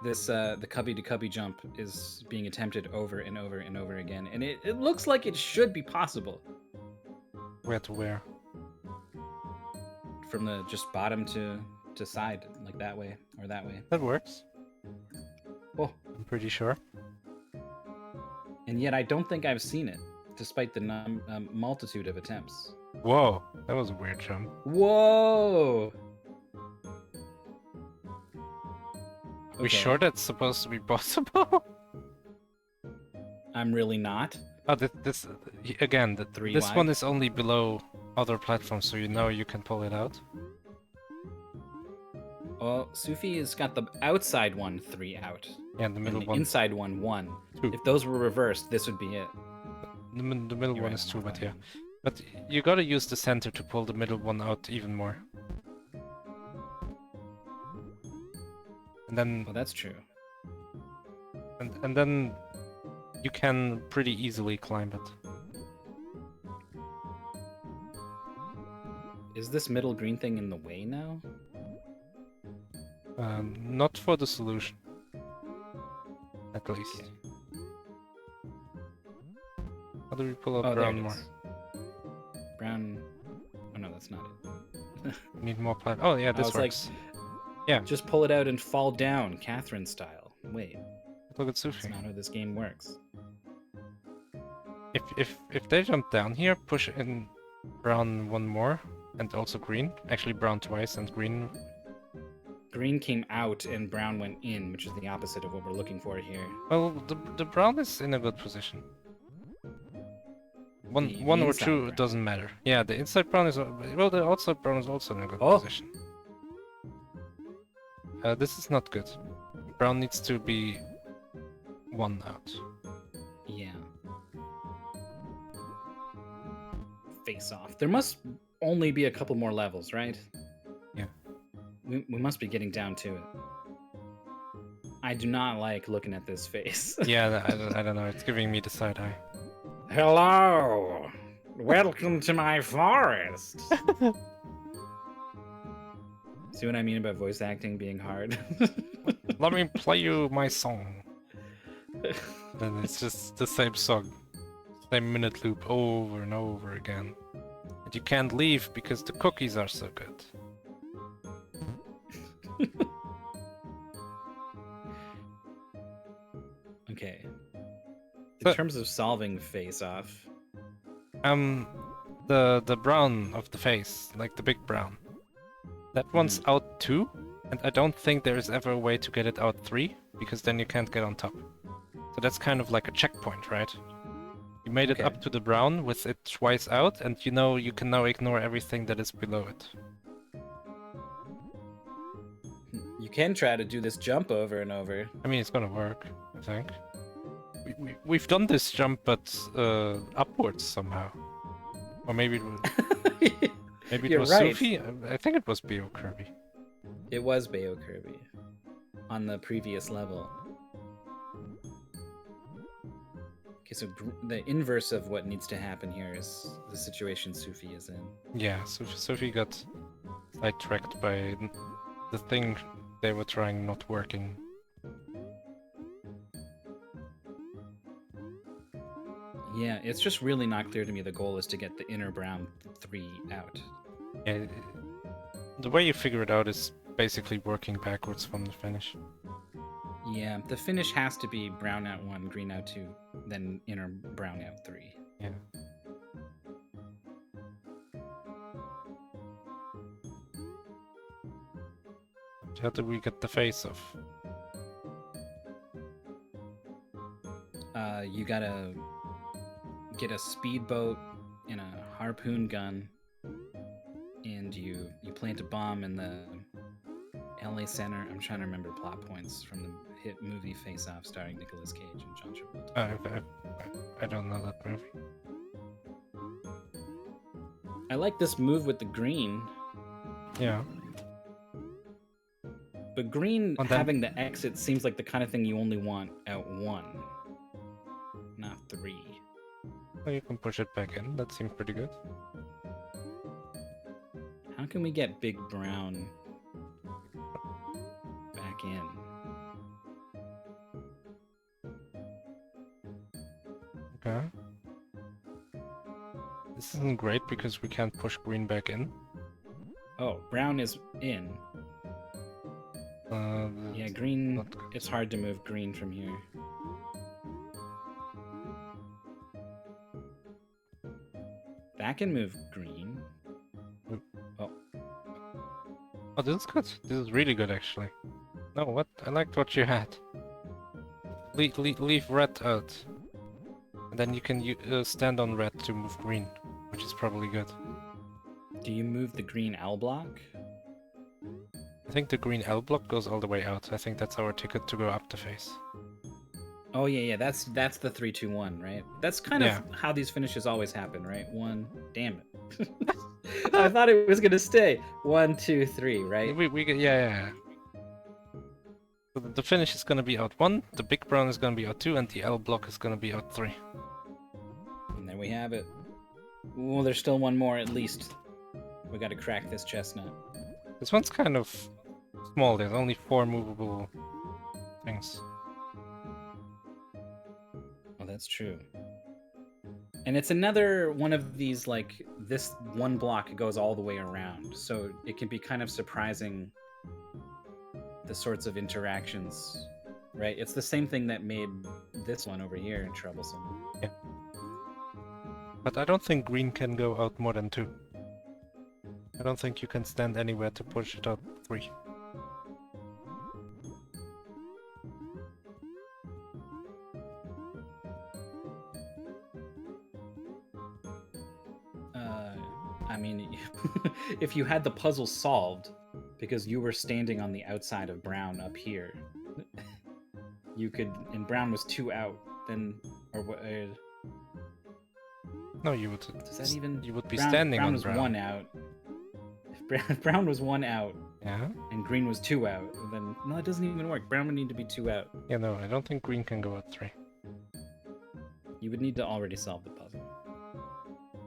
This the cubby to cubby jump is being attempted over and over and over again, and it looks like it should be possible. Where to where? From the just bottom to side, like that way or that way. That works. Oh, I'm pretty sure. And yet I don't think I've seen it, despite the multitude of attempts. Whoa, that was a weird jump. Whoa! Are we sure that's supposed to be possible? I'm really not. Oh, this again. This one is only below other platforms, so you know you can pull it out. Well, Sufi has got the outside one 3 out. Yeah, and the middle and the one. inside one 1. 2. If those were reversed, this would be it. The middle one is 2, but yeah. But you gotta use the center to pull the middle one out even more. And then... Well, that's true. And then you can pretty easily climb it. Is this middle green thing in the way now? Not for the solution. At least. Okay. How do we pull up brown more? Brown... Oh no, that's not it. Need more plat... Oh yeah, this works. Yeah. Just pull it out and fall down, Catherine style. Wait. Look at Sufi. That's not how this game works. If they jump down here, push in brown 1 more, and also green. Actually brown twice and green. Green came out and brown went in, which is the opposite of what we're looking for here. Well, the brown is in a good position. One or 2 brown. doesn't matter. Yeah, the inside brown is... Well, the outside brown is also in a good position. This is not good. Brown needs to be 1 out. Yeah. Face off. There must only be a couple more levels, right? Yeah. We must be getting down to it. I do not like looking at this face. Yeah, I don't know. It's giving me the side eye. Hello! Welcome to my forest! See what I mean about voice acting being hard? Let me play you my song. And it's just the same song. Same minute loop over and over again. And you can't leave because the cookies are so good. Okay. In terms of solving face-off... The brown of the face, like the big brown. That one's out 2, and I don't think there is ever a way to get it out 3, because then you can't get on top. So that's kind of like a checkpoint, right? You made it up to the brown with it twice out, and you know you can now ignore everything that is below it. You can try to do this jump over and over. I mean, it's gonna work, I think. We've done this jump, but upwards somehow. Or maybe it was, maybe it was right. Sufi? I think it was Beokirby. It was Beokirby on the previous level. Okay, so the inverse of what needs to happen here is the situation Sufi is in. Yeah, Sophie got sidetracked by the thing they were trying not working. Yeah, it's just really not clear to me the goal is to get the inner brown 3 out. Yeah, the way you figure it out is basically working backwards from the finish. Yeah, the finish has to be brown out 1, green out 2, then inner brown out 3. Yeah. How do we get the face off? You gotta get a speedboat and a harpoon gun, and you plant a bomb in the LA Center. I'm trying to remember plot points from the hit movie Face Off starring Nicolas Cage and John Travolta. I don't know that movie. I like this move with the green. Yeah. But green having the exit seems like the kind of thing you only want out 1, not 3. Well, you can push it back in. That seems pretty good. How can we get big brown back in? Okay. This isn't great because we can't push green back in. Oh, brown is in. Yeah, green, it's hard to move green from here. That can move green. Oh. Oh, this is good. This is really good, actually. No, what? I liked what you had. Leave red out. And then you can stand on red to move green, which is probably good. Do you move the green L block? I think the green L block goes all the way out. I think that's our ticket to go up the face. Oh yeah, that's the 3-2-1, right? That's kind of how these finishes always happen, right? 1, damn it. I thought it was gonna stay 1, 2, 3, right? We get yeah. So the finish is gonna be out 1, the big brown is gonna be out 2, and the L block is gonna be out 3. And there we have it. Well, there's still one more at least. We gotta crack this chestnut. This one's kind of small. There's only 4 movable things. Oh, that's true. And it's another one of these, like, this one block goes all the way around. So it can be kind of surprising the sorts of interactions, right? It's the same thing that made this one over here troublesome. Yeah. But I don't think green can go out more than 2. I don't think you can stand anywhere to push it out 3. I mean, if you had the puzzle solved, because you were standing on the outside of brown up here, you could, and brown was 2 out, then, or what? No, you would. Does that even? You would be standing on brown. Brown was 1 out. If brown was 1 out. Yeah. And green was 2 out, then no, it doesn't even work. Brown would need to be 2 out. Yeah, no, I don't think green can go out 3. You would need to already solve the puzzle.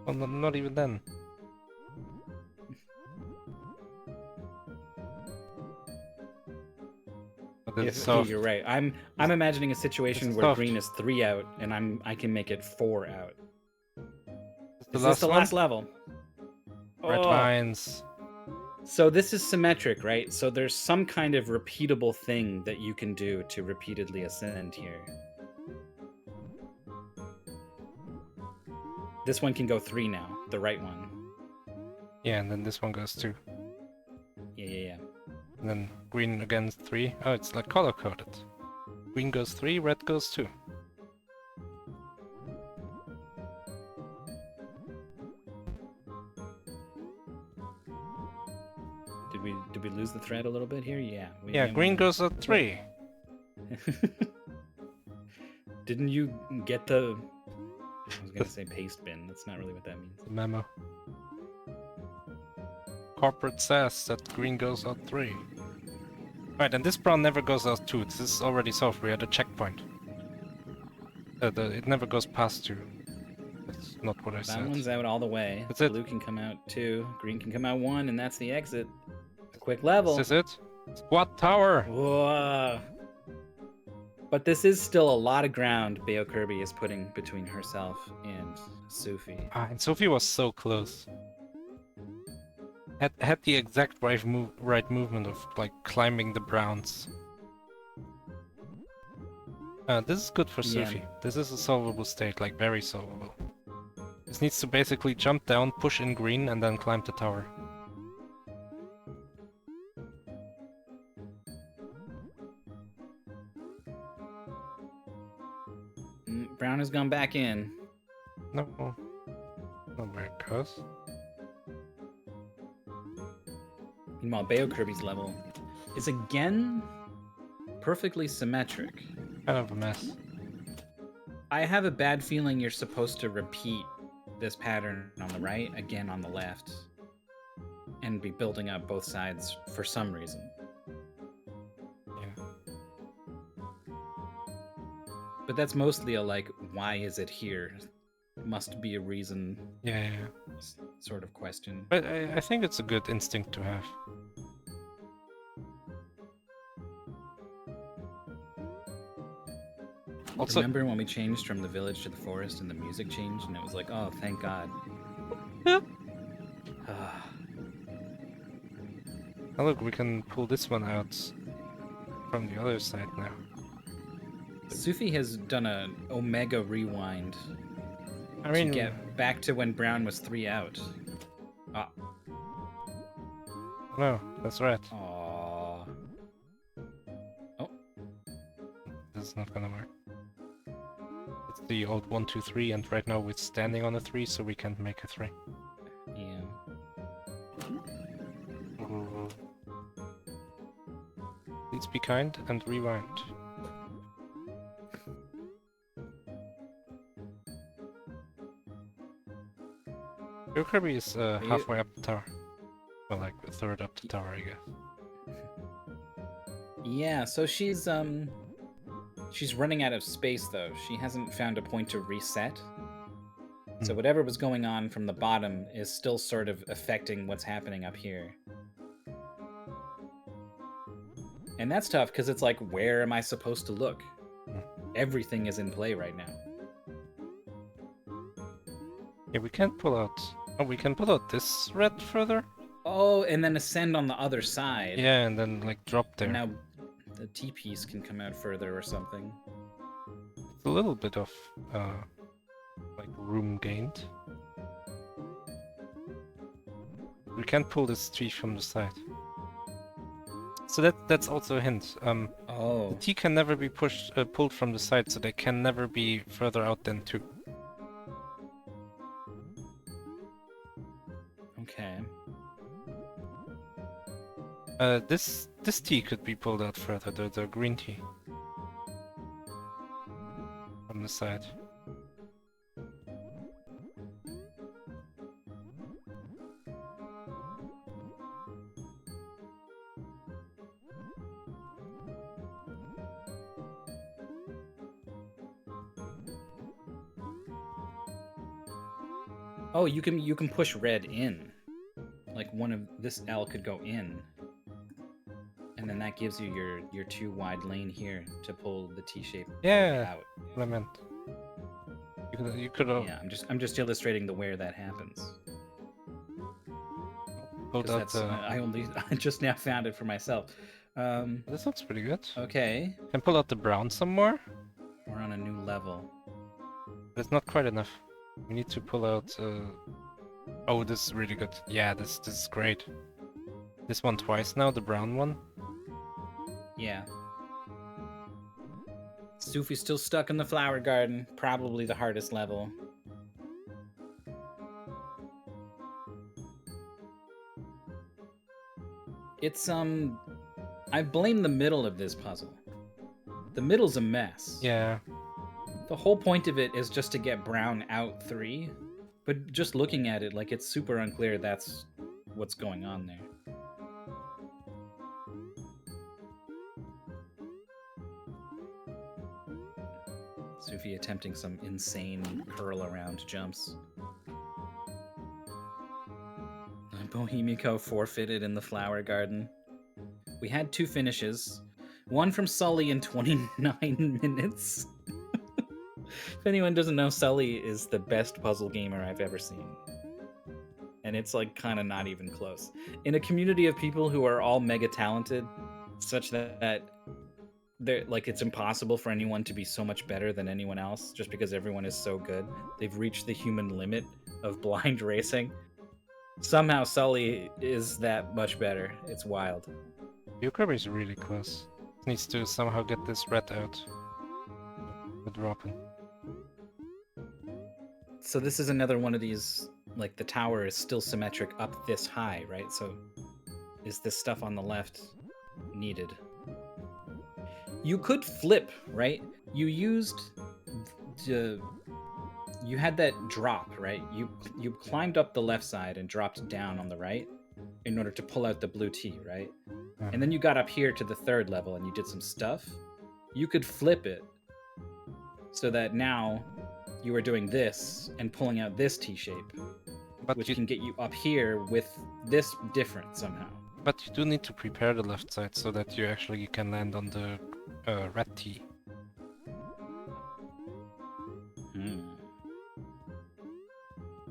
Well, not even then. Okay, you're right. I'm imagining a situation where green is 3 out, and I can make it 4 out. Is this the last level? Red vines. So this is symmetric, right? So there's some kind of repeatable thing that you can do to repeatedly ascend here. This one can go 3 now, the right one. Yeah, and then this one goes 2. Yeah. And then green again 3. Oh, it's like color-coded. Green goes 3, red goes 2. Did we lose the thread a little bit here? Yeah. Yeah, green goes out 3. Didn't you get the... I was going to say paste bin. That's not really what that means. The memo. Corporate says that green goes out 3. Right, and this brown never goes out 2. This is already solved. We had a checkpoint. It never goes past 2. That's not what I That said. one's out all the way. That's it. Blue can come out 2. Green can come out 1, and that's the exit. It's a quick level. Is this it? Squat tower! Whoa. But this is still a lot of ground Beokirby is putting between herself and Sufi. And Sufi was so close. Had the exact right movement of like climbing the browns. This is good for Sufi. Yeah. This is a solvable state, like very solvable. This needs to basically jump down, push in green, and then climb the tower. Brown has gone back in. No. Not where it goes. Meanwhile, Beokirby's level is again perfectly symmetric. Kind of a mess. I have a bad feeling you're supposed to repeat this pattern on the right, again on the left, and be building up both sides for some reason. Yeah. But that's mostly a like, why is it here? Must be a reason Yeah. sort of question. But I think it's a good instinct to have. Also, remember when we changed from the village to the forest and the music changed and it was like, oh, thank God. oh look, we can pull this one out from the other side now. Sufi has done an Omega rewind I mean, to get back to when Brown was 3 out. Ah. No, that's right. Aww. Oh. This is not gonna work. It's the old 1, 2, 3, and right now we're standing on a 3, so we can't make a 3. Yeah. Please be kind and rewind. Beokirby is halfway up the tower. Well, like a third up the tower, I guess. Yeah, so she's running out of space though. She hasn't found a point to reset. So whatever was going on from the bottom is still sort of affecting what's happening up here. And that's tough because it's like, where am I supposed to look? Everything is in play right now. Yeah, we can't pull out... Oh, we can pull out this red further? Oh, and then ascend on the other side. Yeah, and then, like, drop there. And now the T-piece can come out further or something. It's a little bit of, like, room gained. We can't pull this tree from the side. So that's also a hint. The T can never be pulled from the side, so they can never be further out than 2. Okay. This T could be pulled out further, the green T. From the side. Oh, you can push red in. Like one of this L could go in. And then that gives you your 2 wide lane here to pull the T shape out. What I meant. You could have. Yeah, I'm just illustrating the where that happens. I just now found it for myself. This looks pretty good. Okay. Can pull out the brown some more. We're on a new level. But it's not quite enough. We need to pull out. Oh, this is really good. Yeah, this is great. This one twice now, the brown one. Yeah. Sufi's still stuck in the flower garden. Probably the hardest level. It's I blame the middle of this puzzle. The middle's a mess. Yeah. The whole point of it is just to get brown out 3. But just looking at it, like, it's super unclear that's what's going on there. Sufi attempting some insane curl around jumps. Bohemico forfeited in the flower garden. We had 2 finishes. One from Sully in 29 minutes. If anyone doesn't know, Sully is the best puzzle gamer I've ever seen. And it's like kind of not even close. In a community of people who are all mega talented, such that they're like it's impossible for anyone to be so much better than anyone else just because everyone is so good. They've reached the human limit of blind racing. Somehow Sully is that much better. It's wild. Beokirby is really close. Needs to somehow get this red out. The dropping. So this is another one of these, like the tower is still symmetric up this high, right? So is this stuff on the left needed? You could flip, right? You had that drop, right? You climbed up the left side and dropped down on the right in order to pull out the blue tea, right? And then you got up here to the 3rd level and you did some stuff. You could flip it so that now you are doing this and pulling out this T shape, which can get you up here with this different somehow. But you do need to prepare the left side so that you actually can land on the red T.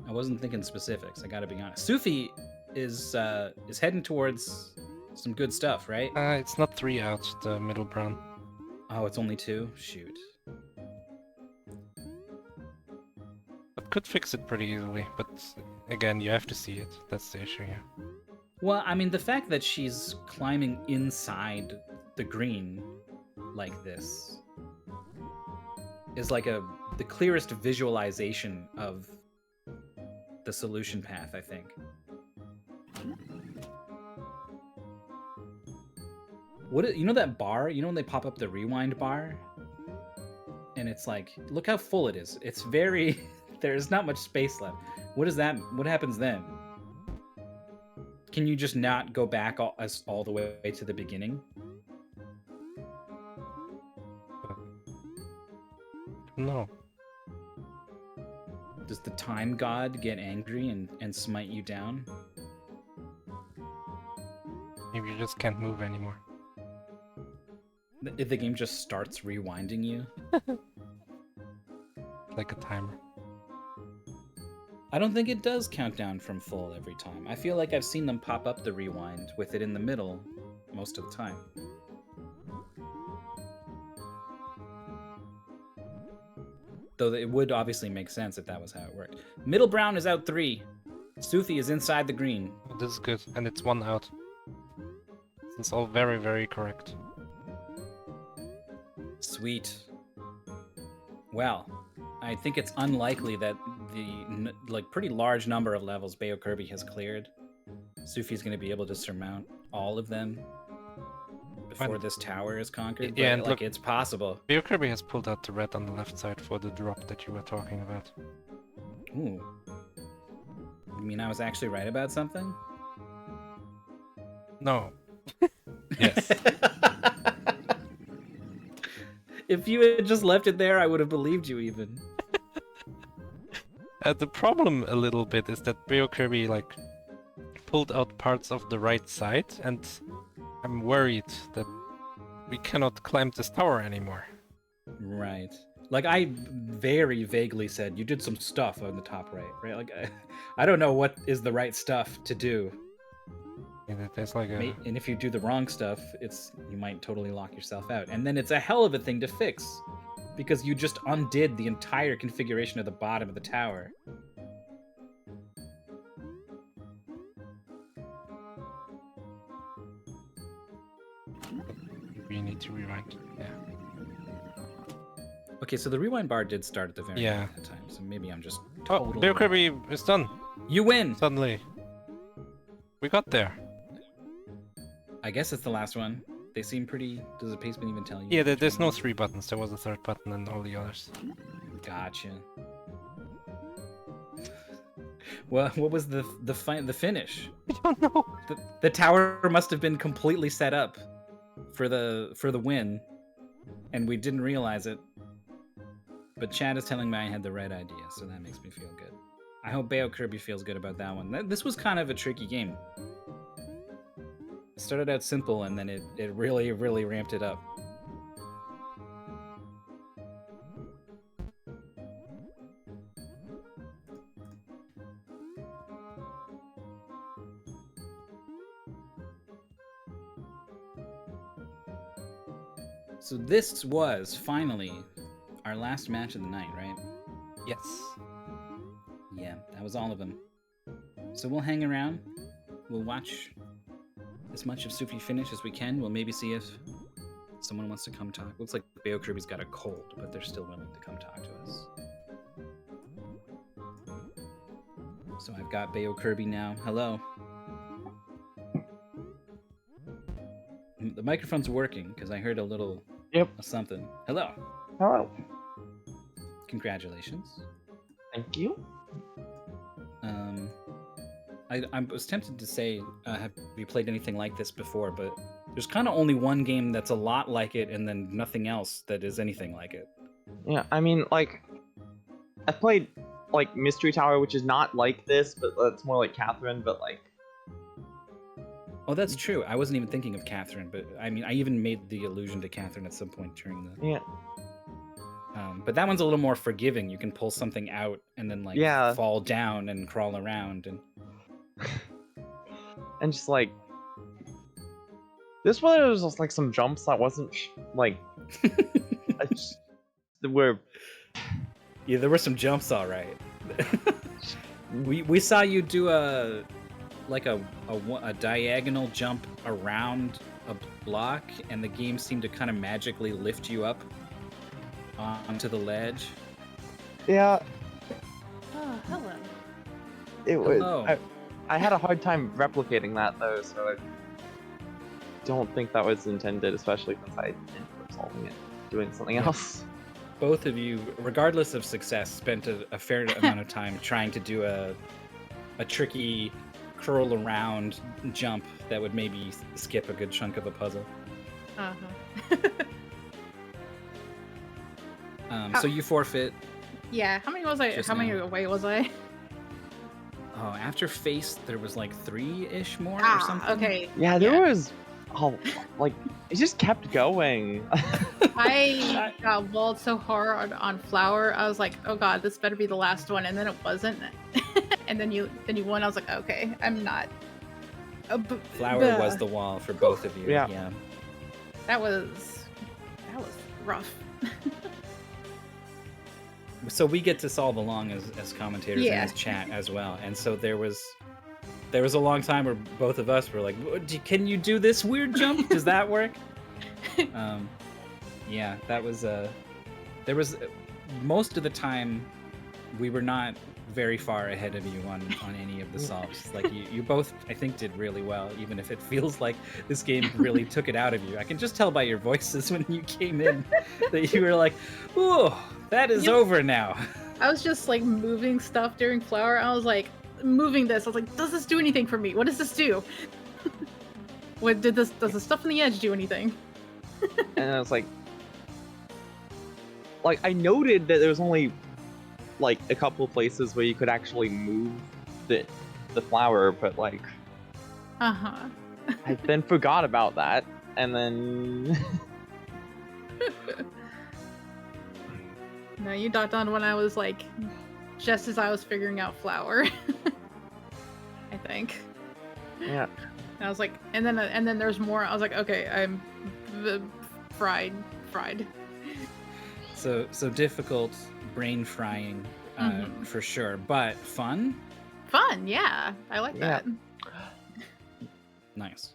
I wasn't thinking specifics, I gotta be honest. Sufi is heading towards some good stuff, right? It's not 3 out, the middle brown. Oh, it's only 2? Shoot. But could fix it pretty easily, but again, you have to see it. That's the issue here. Well, I mean, the fact that she's climbing inside the green like this is like the clearest visualization of the solution path, I think. You know that bar? You know when they pop up the rewind bar? And it's like, look how full it is. It's very... There's not much space left. What happens then? Can you just not go back all the way to the beginning? No. Does the time god get angry and smite you down? Maybe you just can't move anymore. If the game just starts rewinding you? Like a timer. I don't think it does count down from full every time. I feel like I've seen them pop up the rewind with it in the middle most of the time. Though it would obviously make sense if that was how it worked. Middle brown is out 3. Sufi is inside the green. Oh, this is good, and it's 1 out. It's all very, very correct. Sweet. Well, I think it's unlikely that the pretty large number of levels Beokirby has cleared, Sufi's going to be able to surmount all of them before this tower is conquered. Yeah, but, and look, it's possible. Beokirby has pulled out the red on the left side for the drop that you were talking about. Ooh. You mean I was actually right about something? No. Yes. If you had just left it there, I would have believed you even. The problem a little bit is that Beokirby pulled out parts of the right side, and I'm worried that we cannot climb this tower anymore. Right. Like I very vaguely said, you did some stuff on the top right? Like I don't know what is the right stuff to do. Yeah, there's like a... And if you do the wrong stuff, you might totally lock yourself out. And then it's a hell of a thing to fix, because you just undid the entire configuration of the bottom of the tower. We need to rewind. Yeah. Okay, so the rewind bar did start at the very end of the time, so maybe I'm just totally... Oh, Beokirby is done! You win! Suddenly. We got there. I guess it's the last one. They seem pretty... Does the paceman even tell you? Yeah, there's no 3 buttons. There was a 3rd button and all the others. Gotcha. Well, what was the finish? I don't know. The tower must have been completely set up for the win, and we didn't realize it. But Chad is telling me I had the right idea, so that makes me feel good. I hope Beokirby feels good about that one. This was kind of a tricky game. It started out simple, and then it really, really ramped it up. So this was finally our last match of the night, right? Yes. Yeah, that was all of them. So we'll hang around. We'll watch as much of Sufi finish as we can. We'll maybe see if someone wants to come talk. Looks like Beokirby's got a cold, but they're still willing to come talk to us. So I've got Beokirby now. Hello. The microphone's working because I heard a little something. Hello. Hello. Congratulations. Thank you. I was tempted to say, have you played anything like this before? But there's kind of only one game that's a lot like it, and then nothing else that is anything like it. Yeah, I mean, like, I played, like, Mystery Tower, which is not like this, but it's more like Catherine, but, like... Oh, that's true. I wasn't even thinking of Catherine, but, I mean, I even made the allusion to Catherine at some point during the... Yeah. But that one's a little more forgiving. You can pull something out and then, like, fall down and crawl around and... And just, like... This one was just, like, some jumps that wasn't, like... were... Yeah, there were some jumps, all right. we saw you do a diagonal jump around a block, and the game seemed to kind of magically lift you up onto the ledge. Yeah. Oh, hello. It was. Hello. I had a hard time replicating that though, so I don't think that was intended, especially since I ended up solving it, doing something else. Both of you, regardless of success, spent a fair amount of time trying to do a tricky curl around jump that would maybe skip a good chunk of a puzzle. So you forfeit. Yeah, how many was I? How many away was I? Oh, after Face, there was like 3-ish more or something. Okay. Yeah, there was. Oh, like it just kept going. I got walled so hard on Flower. I was like, oh god, this better be the last one, and then it wasn't. And then you won. I was like, okay, I'm not. Flower was the wall for both of you. Yeah. That was rough. So we get to solve along as commentators and as chat as well. And so there was a long time where both of us were like, can you do this weird jump? Does that work? Yeah, that was there was most of the time we were not very far ahead of you on any of the solves. Like you both, I think, did really well, even if it feels like this game really took it out of you. I can just tell by your voices when you came in that you were like, ooh, that is over now. I was just like moving stuff during Flower. I was like moving this. I was like, does this do anything for me? What does this do? Does the stuff on the edge do anything? And I was like I noted that there was only like a couple of places where you could actually move the flower, but like I then forgot about that, and then no, you docked on when I was like just as I was figuring out Flower. I think. Yeah. And I was like, and then there's more. I was like, okay, I'm fried. So difficult, brain frying, for sure, but fun. Fun, yeah, I like that. Nice.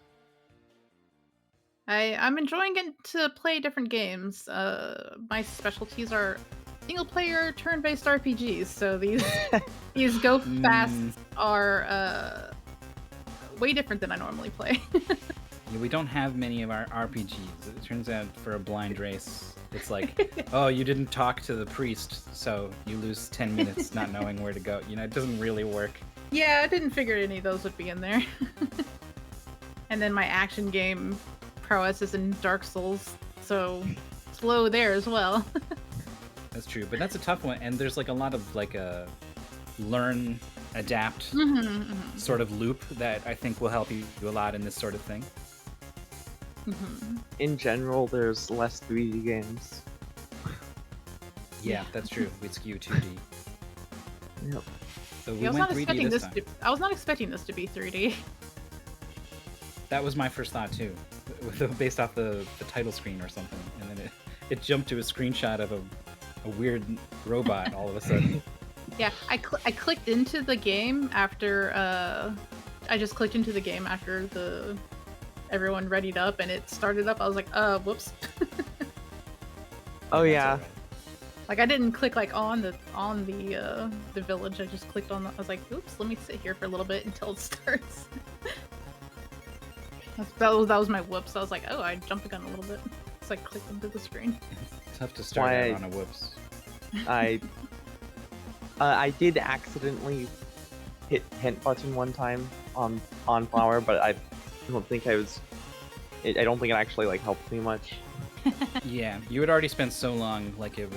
I'm enjoying getting to play different games. My specialties are single-player turn-based RPGs. So these go fast are way different than I normally play. Yeah, we don't have many of our RPGs. It turns out for a blind race, it's like, oh, you didn't talk to the priest, so you lose 10 minutes not knowing where to go. You know, it doesn't really work. Yeah, I didn't figure any of those would be in there. And then my action game prowess is in Dark Souls, so slow there as well. That's true, but that's a tough one, and there's like a lot of like a learn, adapt sort of loop that I think will help you a lot in this sort of thing. In general, there's less 3D games. Yeah, that's true. We skew 2D. Yep. So we Yeah, went 3D this time. I was not expecting this to be 3D. That was my first thought too, based off the title screen or something, and then it jumped to a screenshot of a weird robot all of a sudden. Yeah, I clicked into the game after I just clicked into the game after everyone readied up and it started up. I was like, whoops. Oh yeah. All right. Like I didn't click like on the village. I just clicked on. I was like, oops. Let me sit here for a little bit until it starts. that was my whoops. I was like, oh, I jumped the gun a little bit. So I clicked into the screen. It's tough to start out on a whoops. I did accidentally hit hint button one time on Flower, but I don't think I don't think it actually like helped me much. Yeah, you had already spent so long, like you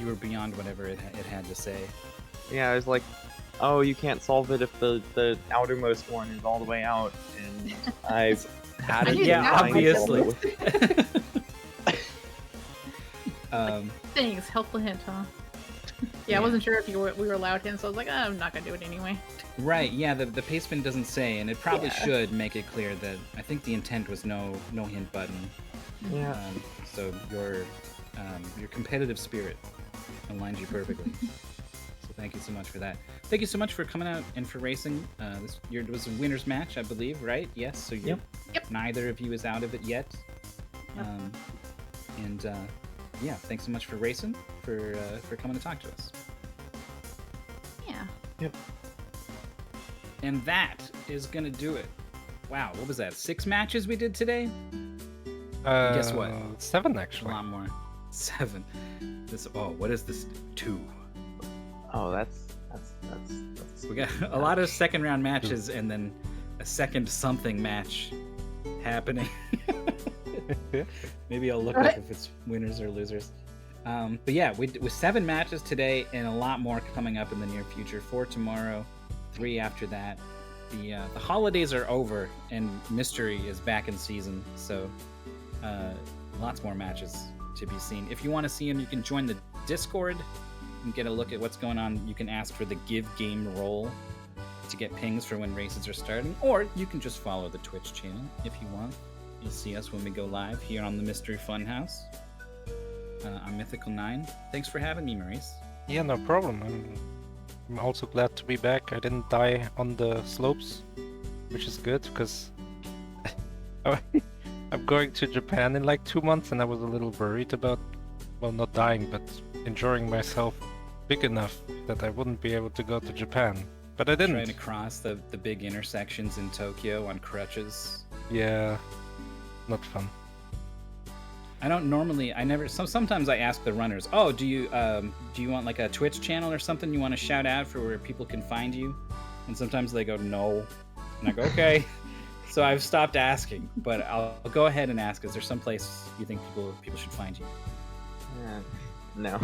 were beyond whatever it had to say. Yeah, I was like, oh, you can't solve it if the outermost one is all the way out, and I had it. Yeah, obviously. Thanks, helpful hint, huh? Yeah, I wasn't sure if we were allowed hints, so I was like, I'm not gonna do it anyway. Right, yeah, the paste bin doesn't say, and it probably should make it clear that I think the intent was no hint button. Yeah. So your competitive spirit aligns you perfectly. So thank you so much for that. Thank you so much for coming out and for racing. It was a winner's match, I believe, right? Yes. So Yep. Neither of you is out of it yet. Yep. Yeah, thanks so much for racing, for coming to talk to us. Yeah. Yep. And that is gonna do it. Wow, what was that? 6 matches we did today? Guess what? 7 A actually. lot more. 7. What is this? 2. Oh, that's We got a lot of second round matches and then a second something match happening. Maybe I'll look up if it's winners or losers. But yeah, with 7 matches today and a lot more coming up in the near future. 4 tomorrow, 3 after that. The holidays are over and Mystery is back in season, so lots more matches to be seen. If you want to see them, you can join the Discord and get a look at what's going on. You can ask for the Give Game Roll to get pings for when races are starting, or you can just follow the Twitch channel if you want. You'll see us when we go live here on the Mystery Funhouse. I'm Mythical9. Thanks for having me, Maurice. Yeah, no problem. I'm also glad to be back. I didn't die on the slopes, which is good because I'm going to Japan in like 2 months, and I was a little worried about, well, not dying, but injuring myself big enough that I wouldn't be able to go to Japan. But I didn't. Trying to cross the big intersections in Tokyo on crutches. Yeah, not fun. Sometimes I ask the runners, oh, do you want like a Twitch channel or something you want to shout out for where people can find you? And sometimes they go, no. And I go, okay. So I've stopped asking, but I'll go ahead and ask, is there some place you think people should find you? No.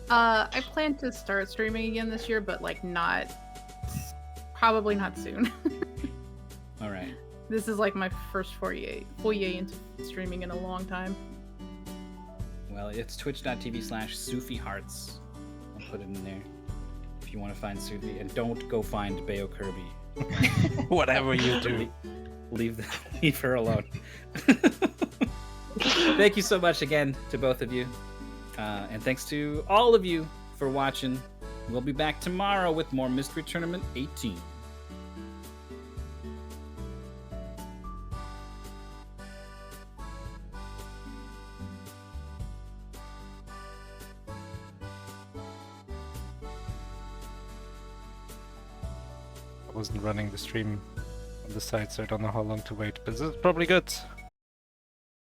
I plan to start streaming again this year, but like probably not soon. All right. This is like my first foray into streaming in a long time. Well, it's twitch.tv/SufiHearts. I'll put it in there if you want to find Sufi. And don't go find Beokirby. Whatever you do. Leave her alone. Thank you so much again to both of you. And thanks to all of you for watching. We'll be back tomorrow with more Mystery Tournament 18. I wasn't running the stream on the side, so I don't know how long to wait, but this is probably good.